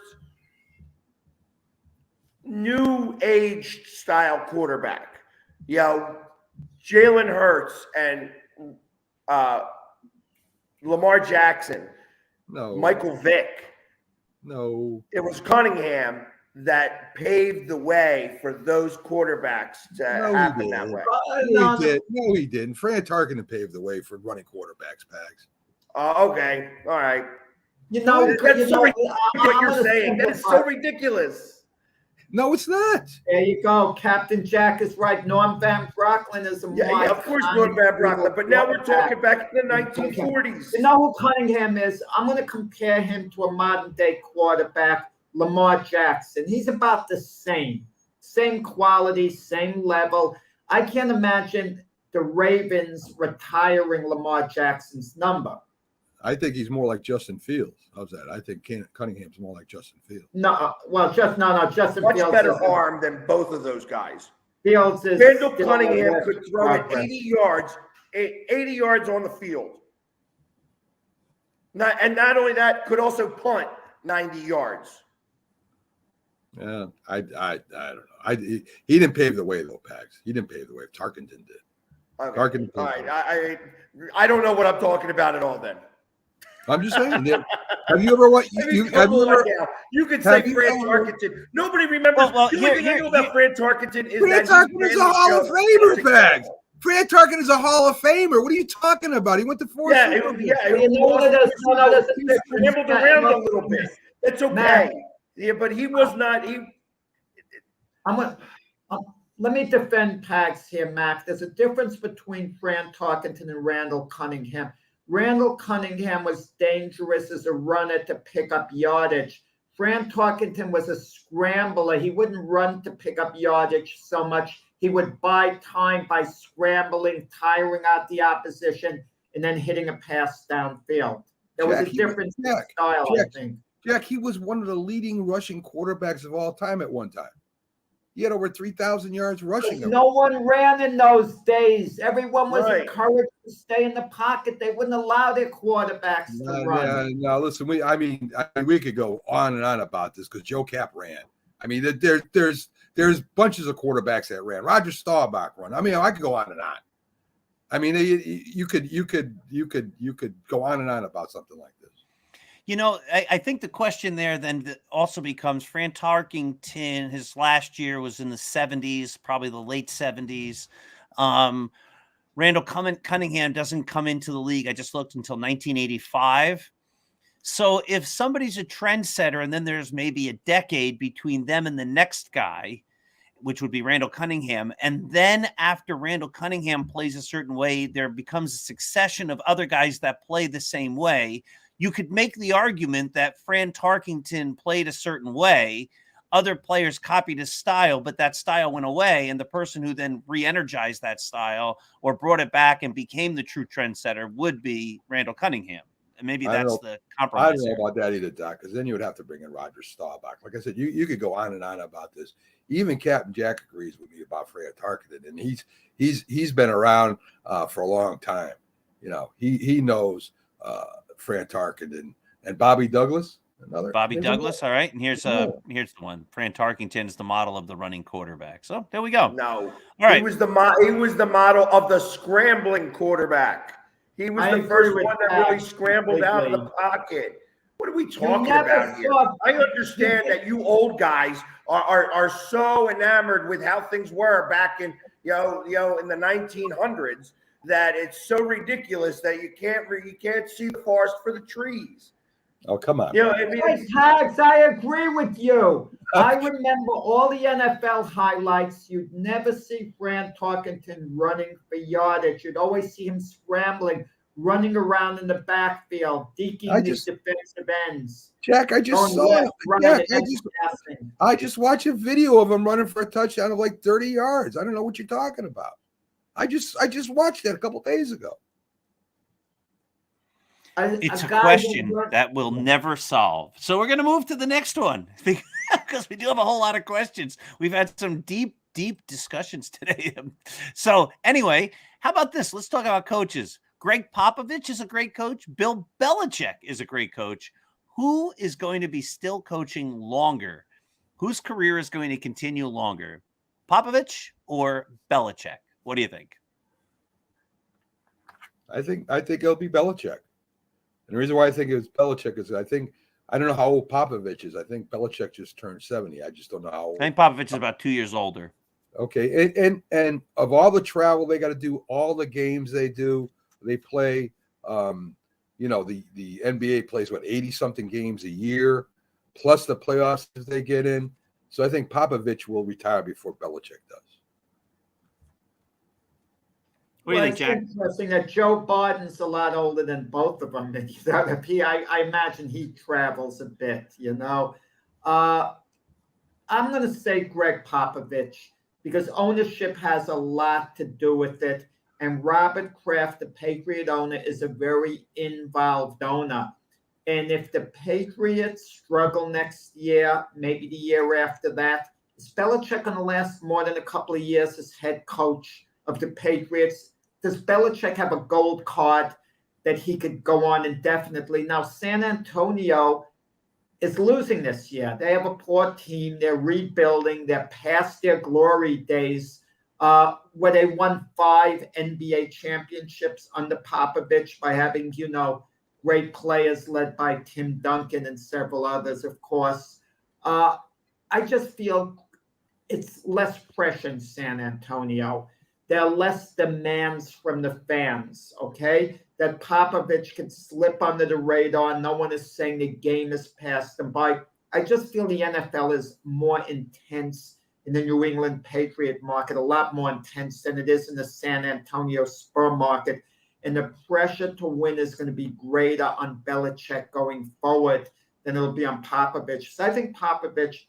new age style quarterback. Jalen Hurts and Lamar Jackson. No. Michael Vick. No. It was Cunningham that paved the way for those quarterbacks to happen that way. No, he didn't. Fran Tarkenton paved the way for running quarterbacks, Pags. Okay. All right. That's so ridiculous what you're saying. That's so ridiculous. No, it's not. There you go. Captain Jack is right. Norm Van Brocklin is a yeah, of course, Norm Van Brocklin. But now we're talking back in the 1940s. You know who Cunningham is? I'm going to compare him to a modern-day quarterback, Lamar Jackson. He's about the same quality, same level. I can't imagine the Ravens retiring Lamar Jackson's number. I think he's more like Justin Fields. How's that? I think Cunningham's more like Justin Fields. Justin much Fields better arm than both of those guys. Fields is Randall Cunningham could throw it 80 yards on the field. Not only that, could also punt 90 yards. Yeah, I don't know. He didn't pave the way though, Pags. He didn't pave the way. Tarkenton did. Okay. Tarkenton. All right. I don't know what I'm talking about at all. Then I'm just saying. Have you ever what you could say Fran Tarkenton? Nobody remembers. The only thing I know about Fran Tarkenton is Fran Tarkenton is a Hall of Famer, Pags. Fran Tarkenton is a Hall of Famer. What are you talking about? He went to four. He scrambled around a little bit. That's okay. Yeah, but he was not. Let me defend Pags here, Mac. There's a difference between Fran Tarkenton and Randall Cunningham. Randall Cunningham was dangerous as a runner to pick up yardage. Fran Tarkenton was a scrambler. He wouldn't run to pick up yardage so much. He would buy time by scrambling, tiring out the opposition, and then hitting a pass downfield. There was a difference in style, I think. Jack, he was one of the leading rushing quarterbacks of all time at one time. He had over 3,000 yards rushing. No one ran in those days. Everyone was Right. encouraged to stay in the pocket. They wouldn't allow their quarterbacks to run. No, listen, we could go on and on about this because Joe Cap ran. I mean, there's bunches of quarterbacks that ran. Roger Staubach ran. I mean, I could go on and on. I mean, you could go on and on about something like this. You know, I think the question there then also becomes Fran Tarkington. His last year was in the 70s, probably the late 70s. Randall Cunningham doesn't come into the league, I just looked, until 1985. So if somebody's a trendsetter and then there's maybe a decade between them and the next guy, which would be Randall Cunningham, and then after Randall Cunningham plays a certain way, there becomes a succession of other guys that play the same way. You could make the argument that Fran Tarkington played a certain way, other players copied his style, but that style went away, and the person who then re-energized that style or brought it back and became the true trendsetter would be Randall Cunningham. And maybe that's the compromise. I don't know about that either, Doc, because then you would have to bring in Roger Staubach. Like I said, you could go on and on about this. Even Captain Jack agrees with me about Fran Tarkington, and he's been around for a long time. You know, he knows Fran Tarkington and Bobby Douglas. Bobby Douglas, all right. And here's the one. Fran Tarkington is the model of the running quarterback. So there we go. No, all right. He was the model of the scrambling quarterback. He was the first one that really scrambled out of the pocket. What are we talking about here? I understand that you old guys are so enamored with how things were back in in the 1900s that it's so ridiculous that you can't see the forest for the trees. Oh, come on. Tags, I agree with you. I remember all the NFL highlights. You'd never see Fran Tarkington running for yardage. You'd always see him scrambling, running around in the backfield, deking these defensive ends. Jack, I just saw it. I just watched a video of him running for a touchdown of like 30 yards. I don't know what you're talking about. I just watched that a couple days ago. It's a question that we'll never solve. So we're going to move to the next one because we do have a whole lot of questions. We've had some deep discussions today. So anyway, how about this? Let's talk about coaches. Greg Popovich is a great coach. Bill Belichick is a great coach. Who is going to be still coaching longer? Whose career is going to continue longer? Popovich or Belichick? What do you think? I think it'll be Belichick. And the reason why I think it's Belichick is I don't know how old Popovich is. I think Belichick just turned 70. I just don't know how old. I think Popovich is about 2 years older. Okay. And of all the travel they got to do, all the games they play, the NBA plays 80-something games a year, plus the playoffs if they get in. So I think Popovich will retire before Belichick does. What do you think, Jack? It's interesting that Joe Biden's a lot older than both of them. I imagine he travels a bit, I'm going to say Greg Popovich because ownership has a lot to do with it. And Robert Kraft, the Patriot owner, is a very involved owner. And if the Patriots struggle next year, maybe the year after that, is Belichick going to last more than a couple of years as head coach of the Patriots? Does Belichick have a gold card that he could go on indefinitely? Now, San Antonio is losing this year. They have a poor team. They're rebuilding. They're past their glory days where they won 5 NBA championships under Popovich by having, great players led by Tim Duncan and several others, of course. I just feel it's less pressure in San Antonio. There are less demands from the fans, okay? That Popovich can slip under the radar. No one is saying the game has passed them by. I just feel the NFL is more intense in the New England Patriot market, a lot more intense than it is in the San Antonio Spur market. And the pressure to win is going to be greater on Belichick going forward than it'll be on Popovich. So I think Popovich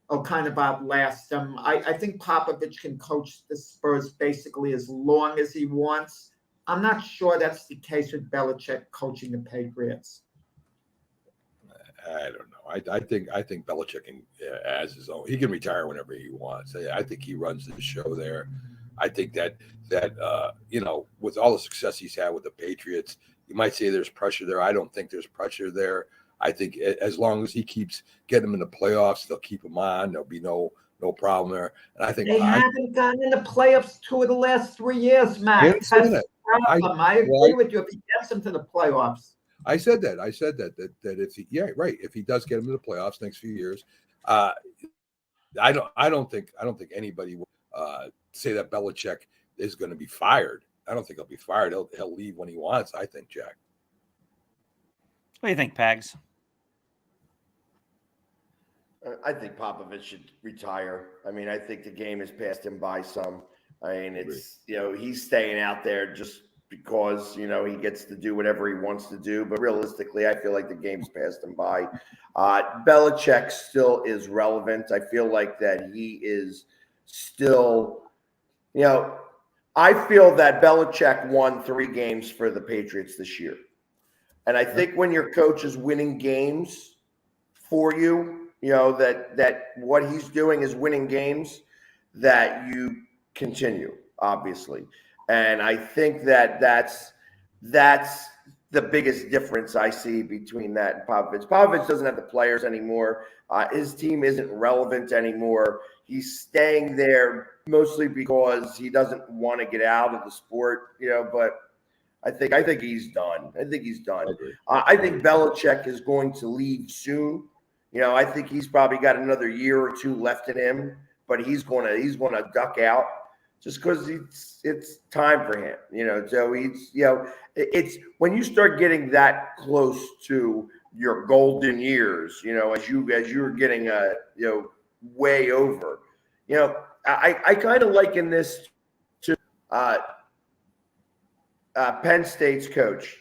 will kind of outlast them. I think Popovich can coach the Spurs basically as long as he wants. I'm not sure that's the case with Belichick coaching the Patriots. I don't know. I think Belichick has his own. He can retire whenever he wants. I think he runs the show there. I think that with all the success he's had with the Patriots, you might say there's pressure there. I don't think there's pressure there. I think as long as he keeps getting them in the playoffs, they'll keep him on. There'll be no problem there. And I think they haven't gotten in the playoffs 2 of the last 3 years, Matt. That's the problem. I agree with you if he gets them to the playoffs. I said that if if he does get him to the playoffs next few years, I don't think anybody will say that Belichick is going to be fired. I don't think he'll be fired. He'll leave when he wants. I think, Jack. What do you think, Pags? I think Popovich should retire. I mean, I think the game has passed him by some. I mean, it's he's staying out there just because he gets to do whatever he wants to do. But realistically, I feel like the game's passed him by. Belichick still is relevant. I feel like that he is still, I feel that Belichick won 3 games for the Patriots this year. And I think when your coach is winning games for you, that what he's doing is winning games, that you continue, obviously. And I think that that's the biggest difference I see between that and Popovich. Popovich doesn't have the players anymore. His team isn't relevant anymore. He's staying there mostly because he doesn't want to get out of the sport, but I think he's done. I think he's done. I think Belichick is going to leave soon. I think he's probably got another year or 2 left in him, but he's going to duck out just because it's time for him. So it's when you start getting that close to your golden years, as you're getting way over. I kind of liken this to Penn State's coach,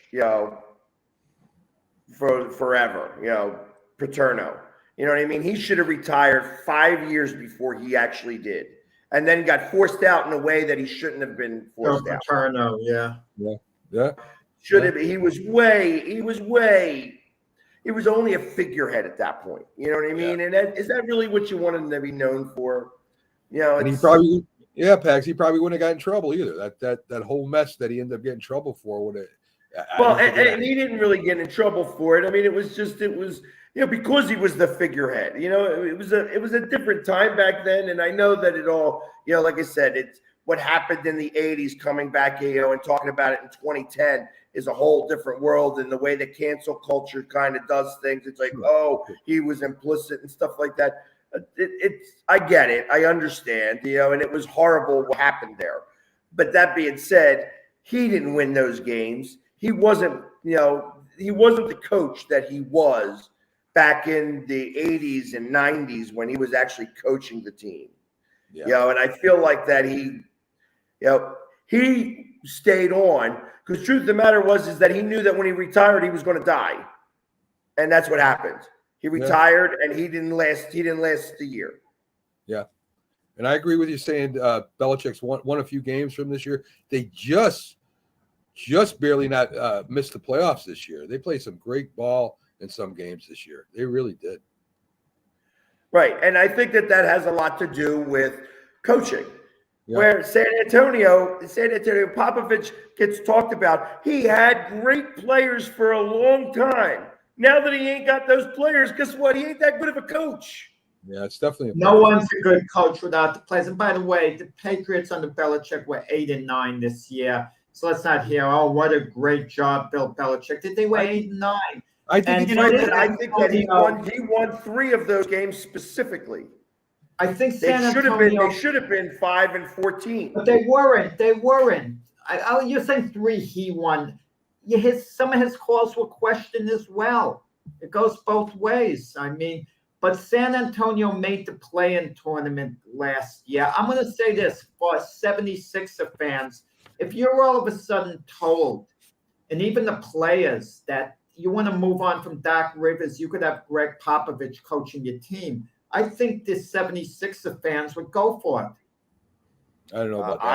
for forever, Paterno. You know what I mean? He should have retired 5 years before he actually did, and then got forced out in a way that he shouldn't have been forced out. Paterno, yeah. Should have. He was only a figurehead at that point. You know what I mean? And is that really what you want him to be known for? And he probably, Pags, he probably wouldn't have got in trouble either. That whole mess that he ended up getting in trouble for would have. Well, and he didn't really get in trouble for it. I mean, it was because he was the figurehead. It was a different time back then, and I know that it all, like I said, it's what happened in the 80s coming back, and talking about it in 2010 is a whole different world, and the way the cancel culture kind of does things. It's like, oh, he was implicit and stuff like that. I get it. I understand, and it was horrible what happened there. But that being said, he didn't win those games. He wasn't, he wasn't the coach that he was back in the 80s and 90s when he was actually coaching the team. And I feel like that he stayed on because truth of the matter is that he knew that when he retired, he was going to die. And that's what happened. He retired and he didn't last a year. Yeah. And I agree with you saying Belichick's won a few games from this year. They just barely not missed the playoffs this year. They played some great ball in some games this year. They really did. Right. And I think that has a lot to do with coaching. Where San Antonio Popovich gets talked about. He had great players for a long time. Now that he ain't got those players, guess what? He ain't that good of a coach. Yeah, it's definitely no one's a good coach without the players. And by the way, the Patriots under Belichick were 8-9 this year. So let's not hear, oh, what a great job, Bill Belichick. Did they win 8-9? I think he won 3 of those games specifically. I think they should have been 5-14. But they weren't. You're saying 3 he won. Some of his calls were questioned as well. It goes both ways. I mean, but San Antonio made the play-in tournament last year. I'm going to say this for 76er fans. If you're all of a sudden told, and even the players, that you want to move on from Doc Rivers, you could have Greg Popovich coaching your team, I think the 76er fans would go for it. I don't know about that.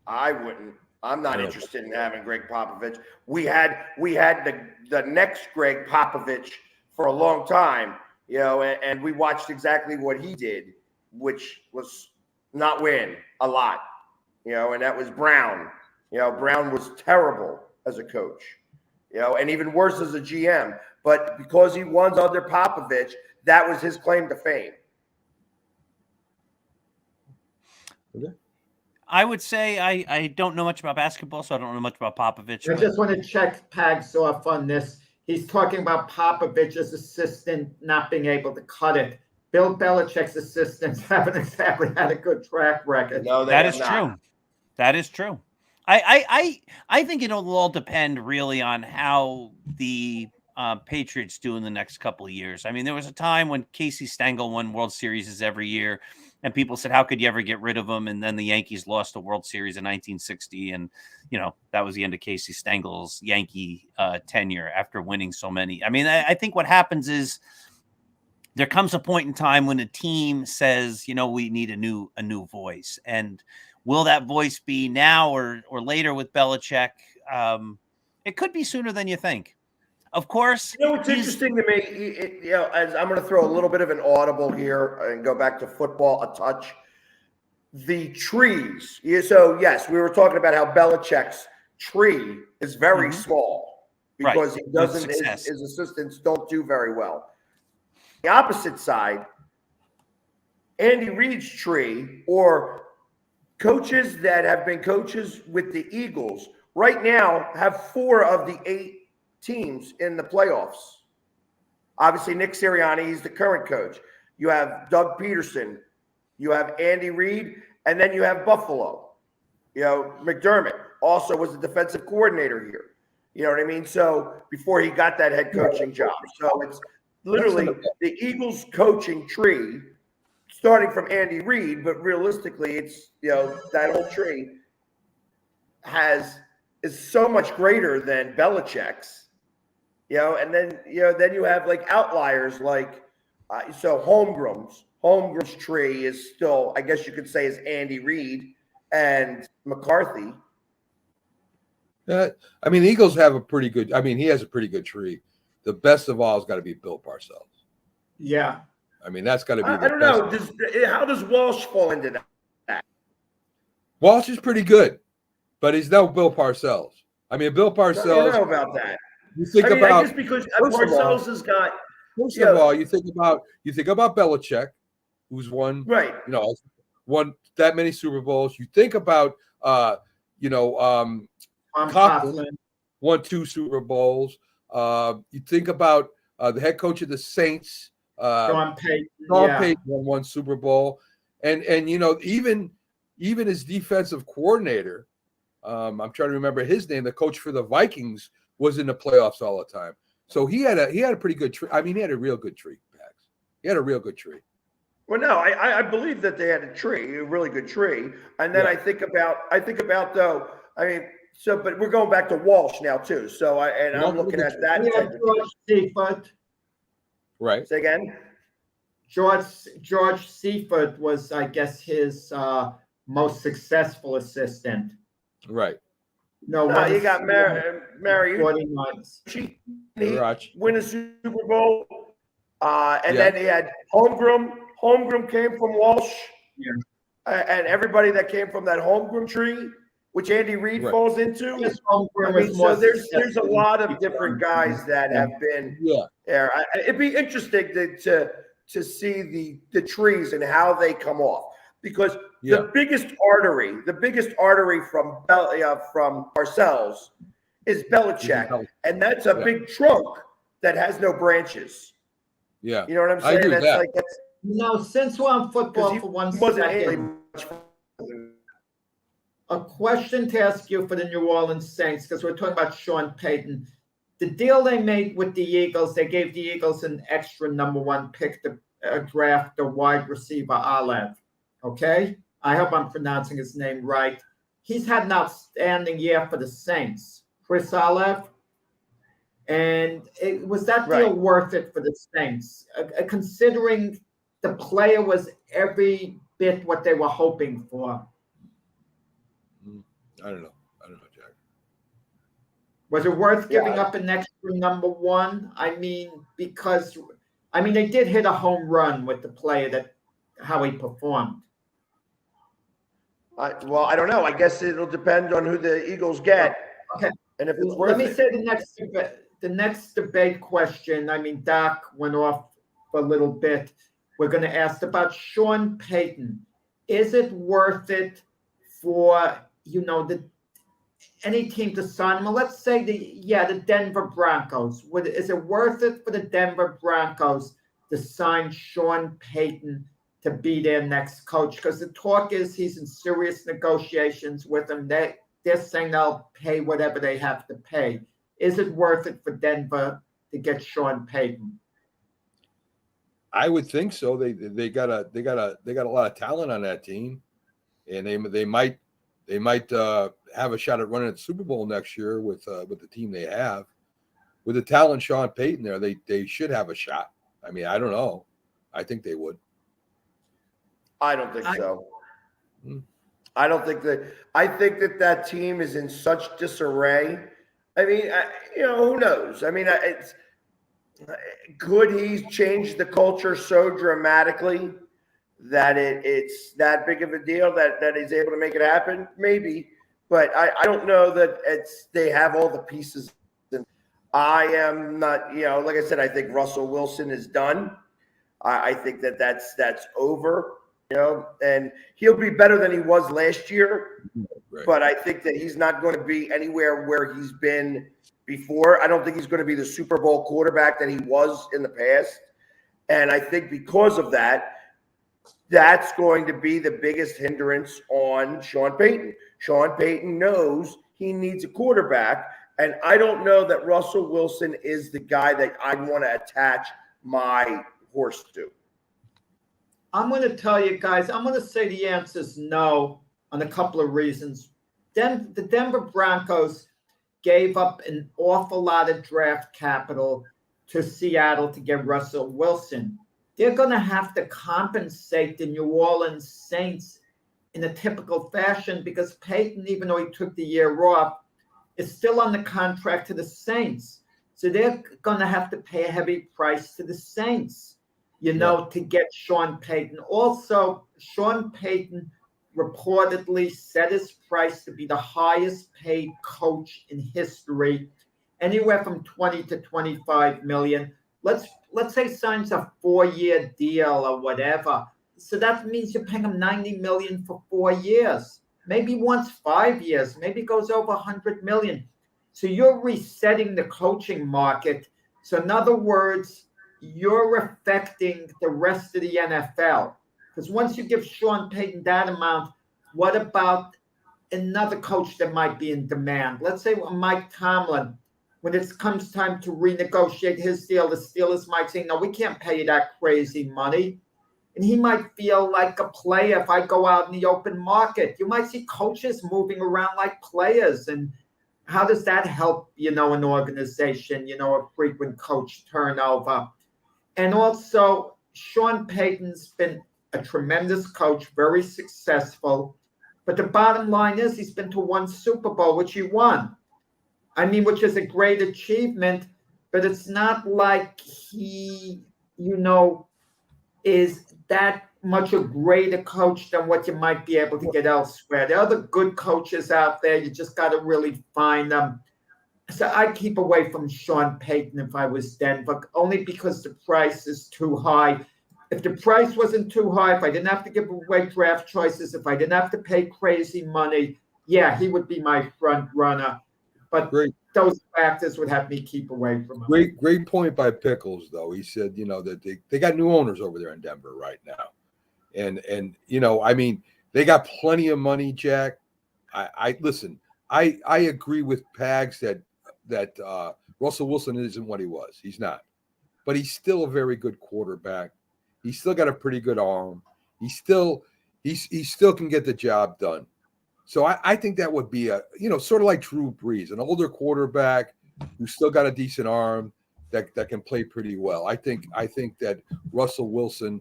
I wouldn't. I'm not interested in having Greg Popovich. We had the next Greg Popovich for a long time, and we watched exactly what he did, which was not win a lot, and that was Brown. Brown was terrible as a coach, and even worse as a GM. But because he won under Popovich, that was his claim to fame. I would say I don't know much about basketball, so I don't know much about Popovich. I just want to check Pags off on this. He's talking about Popovich's assistant not being able to cut it. Bill Belichick's assistants haven't exactly had a good track record. No, that is true. That is true. I think it'll all depend really on how the Patriots do in the next couple of years. I mean, there was a time when Casey Stengel won World Series every year, and people said, how could you ever get rid of him? And then the Yankees lost the World Series in 1960. And, that was the end of Casey Stengel's Yankee tenure after winning so many. I mean, I think what happens is there comes a point in time when a team says, we need a new voice. And will that voice be now or later with Belichick? It could be sooner than you think. Of course. What's interesting to me, as I'm going to throw a little bit of an audible here and go back to football a touch. The trees. So, yes, we were talking about how Belichick's tree is very small because he doesn't, his assistants don't do very well. The opposite side, Andy Reid's tree, or coaches that have been coaches with the Eagles right now have 4 of the 8 teams in the playoffs. Obviously, Nick Sirianni, he's the current coach. You have Doug Peterson. You have Andy Reid. And then you have Buffalo. McDermott also was the defensive coordinator here. You know what I mean? So before he got that head coaching job. So it's literally the Eagles coaching tree starting from Andy Reid, but realistically it's, that whole tree is so much greater than Belichick's. And then you have like outliers like Holmgren's tree is still, I guess you could say, is Andy Reid and McCarthy. The Eagles have he has a pretty good tree. The best of all has got to be Bill Parcells. Yeah. That's got to be I don't know. How does Walsh fall into that? Walsh is pretty good, but he's no Bill Parcells. Bill Parcells. I don't know about that. You think about I guess because Parcells has got. First of all, you think about Belichick, who's won won that many Super Bowls. You think about Coughlin won 2 Super Bowls. You think about the head coach of the Saints, Sean Payton. Payton won 1 Super Bowl, and even his defensive coordinator, I'm trying to remember his name. The coach for the Vikings was in the playoffs all the time. So he had a pretty good tree. He had a real good tree, Pax. He had a real good tree. Well, no, I believe that they had a really good tree. And then I think about though, but we're going back to Walsh now too. So I'm looking at that. George Seifert. Right. Say again. George Seifert was, I guess, his most successful assistant. Right. No, you got Mary. She win a Super Bowl, and then he had Holmgren. Holmgren came from Walsh, and everybody that came from that Holmgren tree, which Andy Reid falls into. Yes, so there's a lot of different guys that have been there. It'd be interesting to see the trees and how they come off. Because the biggest artery from Parcells is Belichick, and that's a big trunk that has no branches. Yeah, you know what I'm saying? I agree with that. Since we're on football for 1 second, a question to ask you for the New Orleans Saints, because we're talking about Sean Payton. The deal they made with the Eagles, they gave the Eagles an extra number 1 pick to draft the wide receiver Alev. Okay, I hope I'm pronouncing his name right. He's had an outstanding year for the Saints, Chris Alev. And was that deal worth it for the Saints, considering the player was every bit what they were hoping for? I don't know, Jack. Was it worth giving up an extra number one? I mean, because they did hit a home run with the player that how he performed. Well, I don't know. I guess it'll depend on who the Eagles get. Okay. And if it's worth Let me it. say the next debate question. Doc went off for a little bit. We're going to ask about Sean Payton. Is it worth it for any team to sign him? Well, let's say the Denver Broncos. Is it worth it for the Denver Broncos to sign Sean Payton to be their next coach? Because the talk is he's in serious negotiations with them. They're saying they'll pay whatever they have to pay. Is it worth it for Denver to get Sean Payton? I would think so. They got a lot of talent on that team, and they might have a shot at running the Super Bowl next year with the team they have. With the talent Sean Payton there, they should have a shot. I mean, I don't know. I think they would. I don't think so. I don't think that. I think that team is in such disarray. I mean, who knows? I mean, could he change the culture so dramatically that it's that big of a deal that he's able to make it happen? Maybe, but I don't know that they have all the pieces. And I am not, like I said, I think Russell Wilson is done. I think that's over. And he'll be better than he was last year, right. But I think that he's not going to be anywhere where he's been before. I don't think he's going to be the Super Bowl quarterback that he was in the past. And I think because of that, that's going to be the biggest hindrance on Sean Payton. Sean Payton knows he needs a quarterback, and I don't know that Russell Wilson is the guy that I'd want to attach my horse to. I'm going to tell you guys, I'm going to say the answer is no on a couple of reasons. The Denver Broncos gave up an awful lot of draft capital to Seattle to get Russell Wilson. They're going to have to compensate the New Orleans Saints in a typical fashion because Payton, even though he took the year off, is still on the contract to the Saints. So they're going to have to pay a heavy price to the Saints. To get Sean Payton. Also, Sean Payton reportedly set his price to be the highest paid coach in history, anywhere from 20 to 25 million. Let's say signs a 4-year deal or whatever. So that means you're paying him 90 million for 4 years. Maybe once 5 years, maybe goes over 100 million. So you're resetting the coaching market. So in other words, you're affecting the rest of the NFL. Because once you give Sean Payton that amount, what about another coach that might be in demand? Let's say Mike Tomlin, when it comes time to renegotiate his deal, the Steelers might say, no, we can't pay you that crazy money. And he might feel like a player if I go out in the open market. You might see coaches moving around like players. And how does that help, an organization, a frequent coach turnover? And also, Sean Payton's been a tremendous coach, very successful. But the bottom line is he's been to one Super Bowl, which he won. Which is a great achievement, but it's not like he, is that much a greater coach than what you might be able to get elsewhere. There are other good coaches out there. You just got to really find them. So I'd keep away from Sean Payton if I was Denver, only because the price is too high. If the price wasn't too high, if I didn't have to give away draft choices, if I didn't have to pay crazy money, yeah, he would be my front runner. But those factors would have me keep away from him. Great point by Pickles, though. He said, that they got new owners over there in Denver right now. And they got plenty of money, Jack. I listen, I agree with Pags that Russell Wilson isn't what he was. He's not. But he's still a very good quarterback. He's still got a pretty good arm. He still can get the job done. So I think that would be sort of like Drew Brees, an older quarterback who's still got a decent arm that can play pretty well. I think that Russell Wilson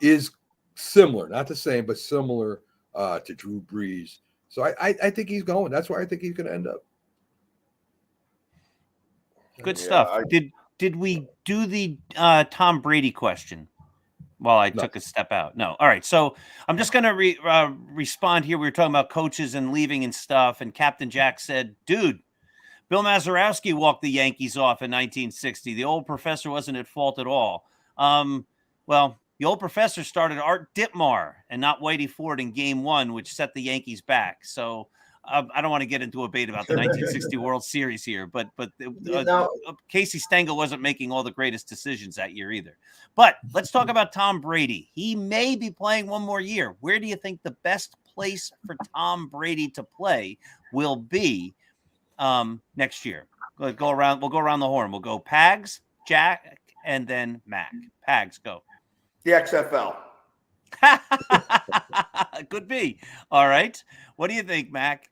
is similar, not the same, but similar to Drew Brees. So I think he's going. That's where I think he's going to end up. Good stuff. Did we do the Tom Brady question while I took a step out? No. All right. So I'm just going to respond here. We were talking about coaches and leaving and stuff. And Captain Jack said, dude, Bill Mazeroski walked the Yankees off in 1960. The old professor wasn't at fault at all. Well, the old professor started Art Ditmar and not Whitey Ford in Game 1, which set the Yankees back. So I don't want to get into a debate about the 1960 World Series here, but Casey Stengel wasn't making all the greatest decisions that year either. But let's talk about Tom Brady. He may be playing one more year. Where do you think the best place for Tom Brady to play will be next year? We'll go around the horn. We'll go Pags, Jack, and then Mac. Pags, go. The XFL. Could be. All right. What do you think, Mac?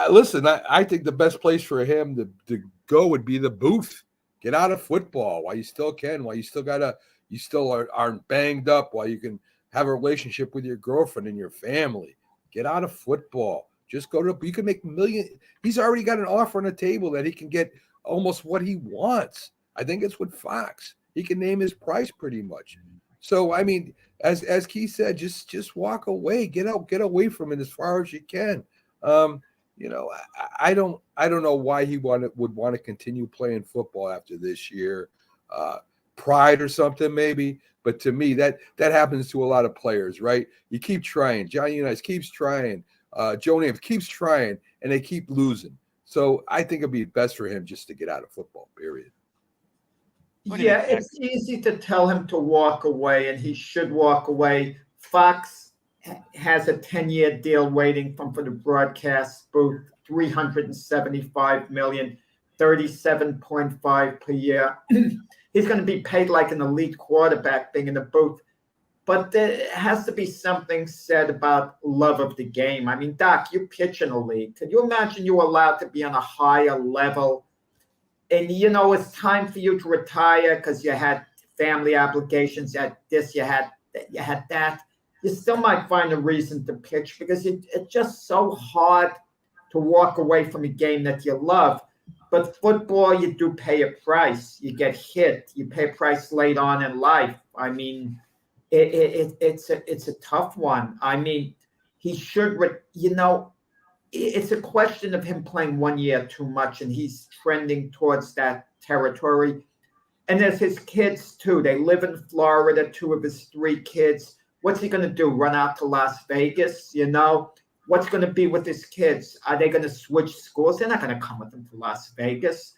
Listen, I think the best place for him to go would be the booth. Get out of football while you still can, while you still aren't banged up, while you can have a relationship with your girlfriend and your family. Get out of football. Just you can make millions. He's already got an offer on the table that he can get almost what he wants. I think it's with Fox. He can name his price pretty much. So, I mean, as Keith said, just walk away, get away from it as far as you can. I don't know why he would want to continue playing football after this year. Pride or something maybe, but to me that happens to a lot of players, right? You keep trying. Johnny Unitas keeps trying. Joe Namath keeps trying, and they keep losing. So I think it'd be best for him just to get out of football, period. Yeah, it's easy to tell him to walk away, and he should walk away. Fox has a 10-year deal waiting for the broadcast booth, $375 million, 37.5 per year. He's going to be paid like an elite quarterback being in the booth. But there has to be something said about love of the game. I mean, Doc, you pitch in a league. Can you imagine you were allowed to be on a higher level? And, it's time for you to retire because you had family obligations, you had this, you had that. You still might find a reason to pitch because it's just so hard to walk away from a game that you love. But football, you do pay a price. You get hit. You pay a price late on in life. I mean, it's a tough one. I mean, he should, it's a question of him playing 1 year too much, and he's trending towards that territory. And there's his kids, too. They live in Florida, 2 of his 3 kids. What's he going to do, run out to Las Vegas? What's going to be with his kids? Are they going to switch schools? They're not going to come with him to Las Vegas.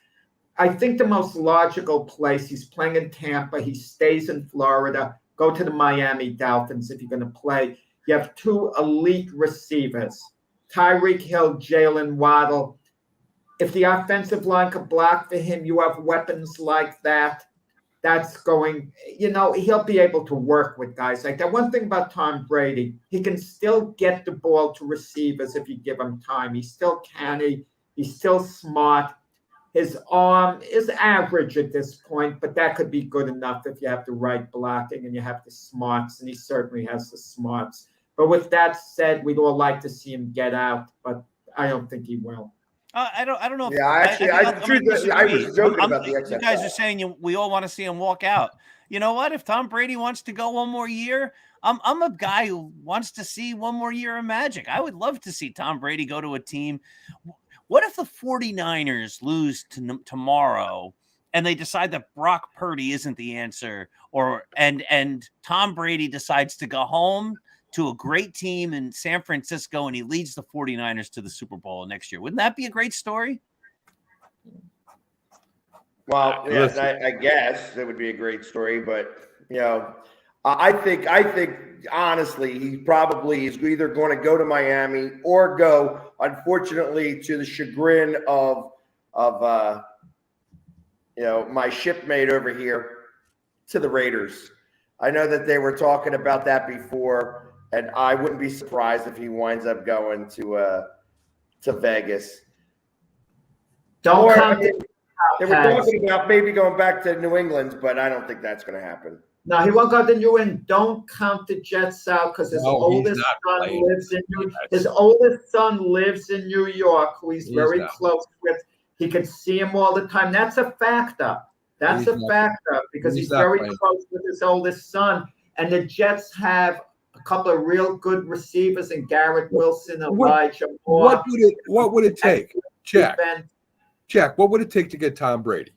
I think the most logical place, he's playing in Tampa. He stays in Florida. Go to the Miami Dolphins if you're going to play. You have 2 elite receivers. Tyreek Hill, Jalen Waddle. If the offensive line could block for him, you have weapons like that. That's going, he'll be able to work with guys like that. One thing about Tom Brady, he can still get the ball to receivers if you give him time. He's still canny. He's still smart. His arm is average at this point, but that could be good enough if you have the right blocking and you have the smarts, and he certainly has the smarts. But with that said, we'd all like to see him get out, but I don't think he will. I don't know. Yeah, I was joking about the XFL. You guys are saying we all want to see him walk out. You know what? If Tom Brady wants to go one more year, I'm a guy who wants to see one more year of magic. I would love to see Tom Brady go to a team. What if the 49ers lose tomorrow and they decide that Brock Purdy isn't the answer, and Tom Brady decides to go home to a great team in San Francisco and he leads the 49ers to the Super Bowl next year? Wouldn't that be a great story? Well, yes, I guess that would be a great story, but I think honestly, he probably is either going to go to Miami or go, unfortunately, to the chagrin of my shipmate over here, to the Raiders. I know that they were talking about that before, and I wouldn't be surprised if he winds up going to Vegas. They were talking about maybe going back to New England, but I don't think that's going to happen. No, he won't go to New England. Don't count the Jets out because his oldest son lives in New York, who he's very close with. He could see him all the time. That's a factor. That's a factor because he's very close with his oldest son. And the Jets have a couple of real good receivers in Garrett Wilson, Elijah Moore. What would it take, Jack? What would it take to get Tom Brady?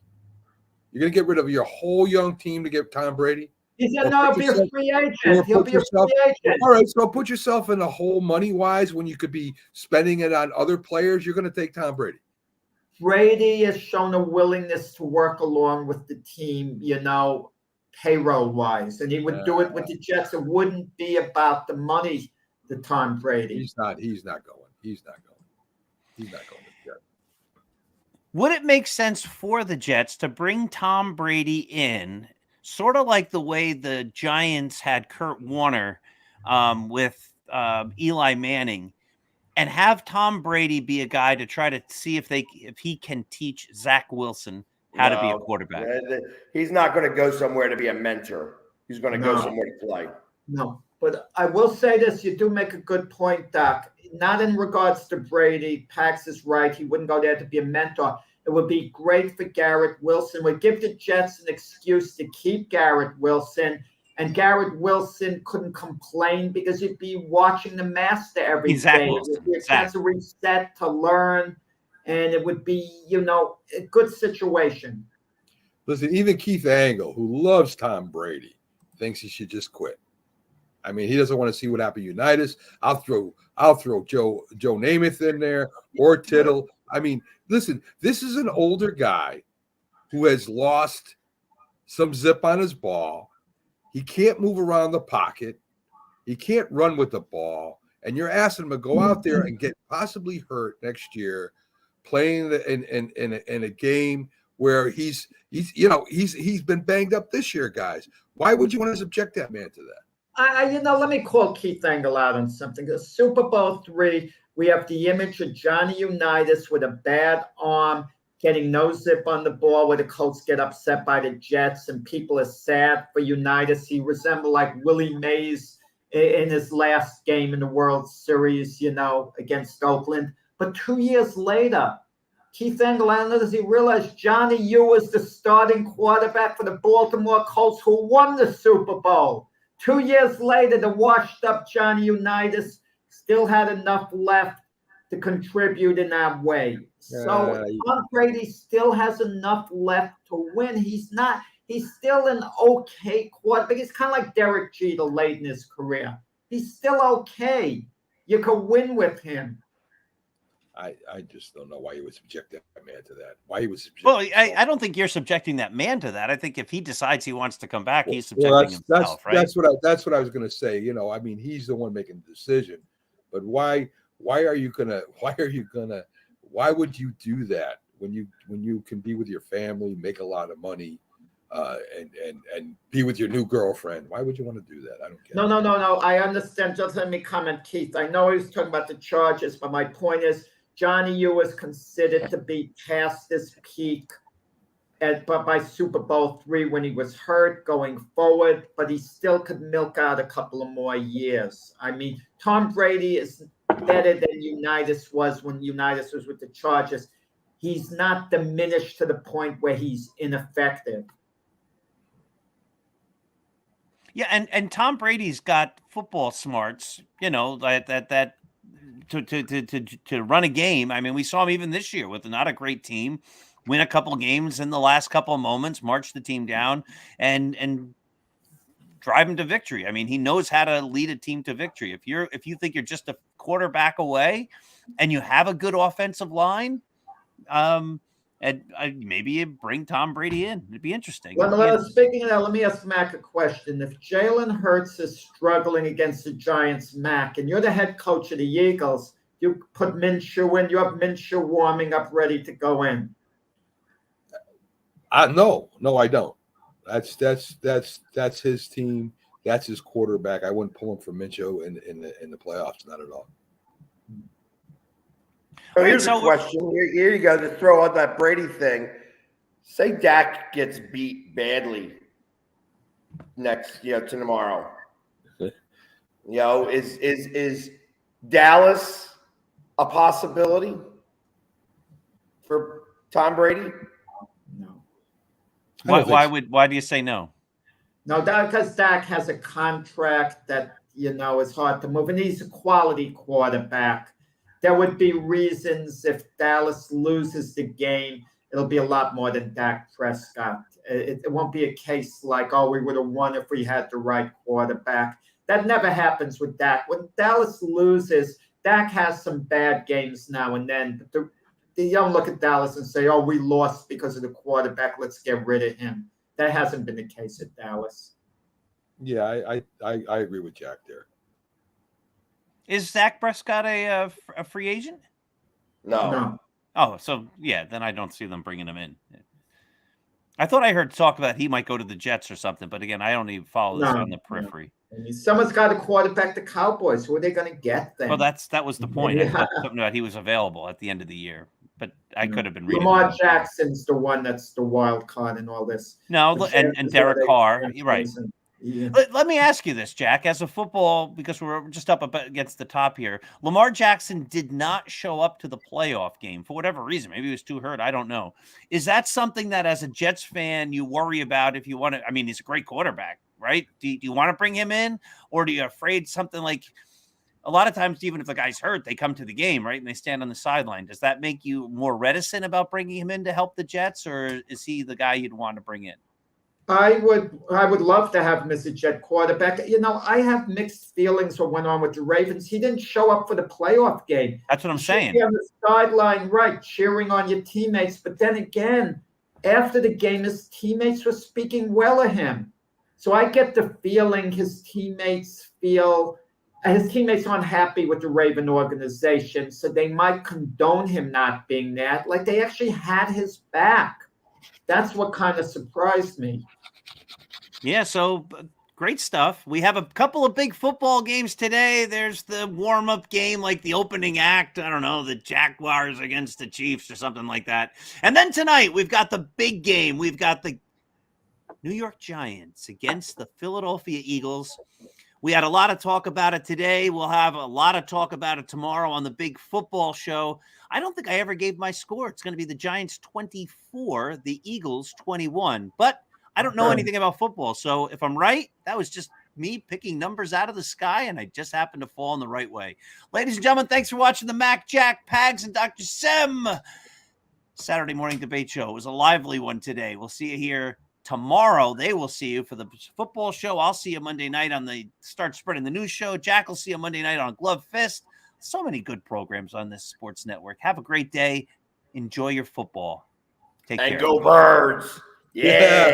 You're going to get rid of your whole young team to get Tom Brady? He'll be a free agent. He'll be a free agent. All right, so put yourself in a hole money-wise when you could be spending it on other players. You're going to take Tom Brady. Brady has shown a willingness to work along with the team, payroll-wise, and he would do it with the Jets. It wouldn't be about the money to Tom Brady. He's not going. He's not going to the Jets. Would it make sense for the Jets to bring Tom Brady in, sort of like the way the Giants had Kurt Warner with Eli Manning, and have Tom Brady be a guy to try to see if he can teach Zach Wilson how to be a quarterback? He's not going to go somewhere to be a mentor. He's going to go somewhere to play. No, but I will say this. You do make a good point, Doc. Not in regards to Brady. Pax is right. He wouldn't go there to be a mentor. It would be great for Garrett Wilson. It would give the Jets an excuse to keep Garrett Wilson. And Garrett Wilson couldn't complain because he'd be watching the master every day. It would be a chance to reset, to learn, and it would be, a good situation. Listen, even Keith Angle, who loves Tom Brady, thinks he should just quit. I mean, he doesn't want to see what happened to Unitas. I'll throw Joe Namath in there or Tittle. I mean, listen, this is an older guy who has lost some zip on his ball. He can't move around the pocket. He can't run with the ball. And you're asking him to go out there and get possibly hurt next year playing in a game where he's been banged up this year, guys. Why would you want to subject that man to that? Let me call Keith Angle out on something. The Super Bowl III, we have the image of Johnny Unitas with a bad arm, getting no zip on the ball, where the Colts get upset by the Jets and people are sad for Unitas. He resembled like Willie Mays in his last game in the World Series, against Oakland. But 2 years later, Keith Angle, I don't know, does he realize Johnny U was the starting quarterback for the Baltimore Colts who won the Super Bowl? 2 years later, the washed-up Johnny Unitas still had enough left to contribute in that way. So Tom Brady still has enough left to win. He's still an okay quarterback. He's kind of like Derek Jeter late in his career. He's still okay. You can win with him. I just don't know why you would subject that man to that. Why he was subject. Well, I don't think you're subjecting that man to that. I think if he decides he wants to come back, he's subjecting himself, right? That's what I was going to say. I mean, he's the one making the decision. But why would you do that when you can be with your family, make a lot of money, and be with your new girlfriend? Why would you want to do that? I don't get it. No. I understand. Just let me comment, Keith. I know he was talking about the Chargers, but my point is Johnny U was considered to be past his peak but by Super Bowl III when he was hurt going forward, but he still could milk out a couple of more years. I mean, Tom Brady is better than Unitas was when Unitas was with the Chargers. He's not diminished to the point where he's ineffective. Yeah, and Tom Brady's got football smarts, that to run a game. I mean, we saw him even this year with not a great team, win a couple games in the last couple of moments, march the team down, and drive him to victory. I mean, he knows how to lead a team to victory. If you think you're just a quarterback away, and you have a good offensive line, and maybe you bring Tom Brady in. It'd be interesting. Well, speaking of that, let me ask Mac a question. If Jalen Hurts is struggling against the Giants, Mac, and you're the head coach of the Eagles, you put Minshew in. You have Minshew warming up, ready to go in. No, I don't. That's his team. That's his quarterback. I wouldn't pull him for Minshew in the playoffs. Not at all. So here's a question. Here you go to throw out that Brady thing. Say Dak gets beat badly tomorrow. Is Dallas a possibility for Tom Brady? No. Why do you say no? No, because Dak has a contract that, is hard to move, and he's a quality quarterback. There would be reasons if Dallas loses the game, it'll be a lot more than Dak Prescott. It won't be a case like, we would have won if we had the right quarterback. That never happens with Dak. When Dallas loses, Dak has some bad games now and then. But you don't look at Dallas and say, we lost because of the quarterback, let's get rid of him. That hasn't been the case at Dallas. Yeah, I agree with Jack there. Is Dak Prescott a free agent? No. Oh, so yeah, then I don't see them bringing him in. I thought I heard talk about he might go to the Jets or something, but again, I don't even follow this on the periphery. Someone's got to quarterback the Cowboys. Who are they going to get then? Well, that was the point. I thought something about he was available at the end of the year, but I could have been reading. Lamar Jackson's the one that's the wild card in all this. No, and Derek Carr, you're right. Yeah. Let me ask you this, Jack, as a football, because we're just up against the top here. Lamar Jackson did not show up to the playoff game for whatever reason. Maybe he was too hurt. I don't know. Is that something that as a Jets fan you worry about if you want to? I mean, he's a great quarterback, right? Do you want to bring him in, or are you afraid something like a lot of times, even if the guy's hurt, they come to the game, right? And they stand on the sideline. Does that make you more reticent about bringing him in to help the Jets, or is he the guy you'd want to bring in? I would love to have him as a Jet quarterback. I have mixed feelings what went on with the Ravens. He didn't show up for the playoff game. That's what I'm saying. On the sideline, right, cheering on your teammates. But then again, after the game, his teammates were speaking well of him. So I get the feeling his teammates aren't happy with the Raven organization, so they might condone him not being there. Like they actually had his back. That's what kind of surprised me. Yeah, so great stuff. We have a couple of big football games today. There's the warm-up game, like the opening act. I don't know, the Jaguars against the Chiefs or something like that. And then tonight, we've got the big game. We've got the New York Giants against the Philadelphia Eagles. We had a lot of talk about it today. We'll have a lot of talk about it tomorrow on the big football show. I don't think I ever gave my score. It's going to be the Giants 24, the Eagles 21. But I don't know anything about football. So if I'm right, that was just me picking numbers out of the sky, and I just happened to fall in the right way. Ladies and gentlemen, thanks for watching the Mac, Jack, Pags, and Dr. Sem Saturday morning debate show. It was a lively one today. We'll see you here tomorrow. They will see you for the football show. I'll see you Monday night on the Start Spreading the News show. Jack will see you Monday night on Glove Fist. So many good programs on this sports network. Have a great day. Enjoy your football. Take care. And go Birds. Yeah.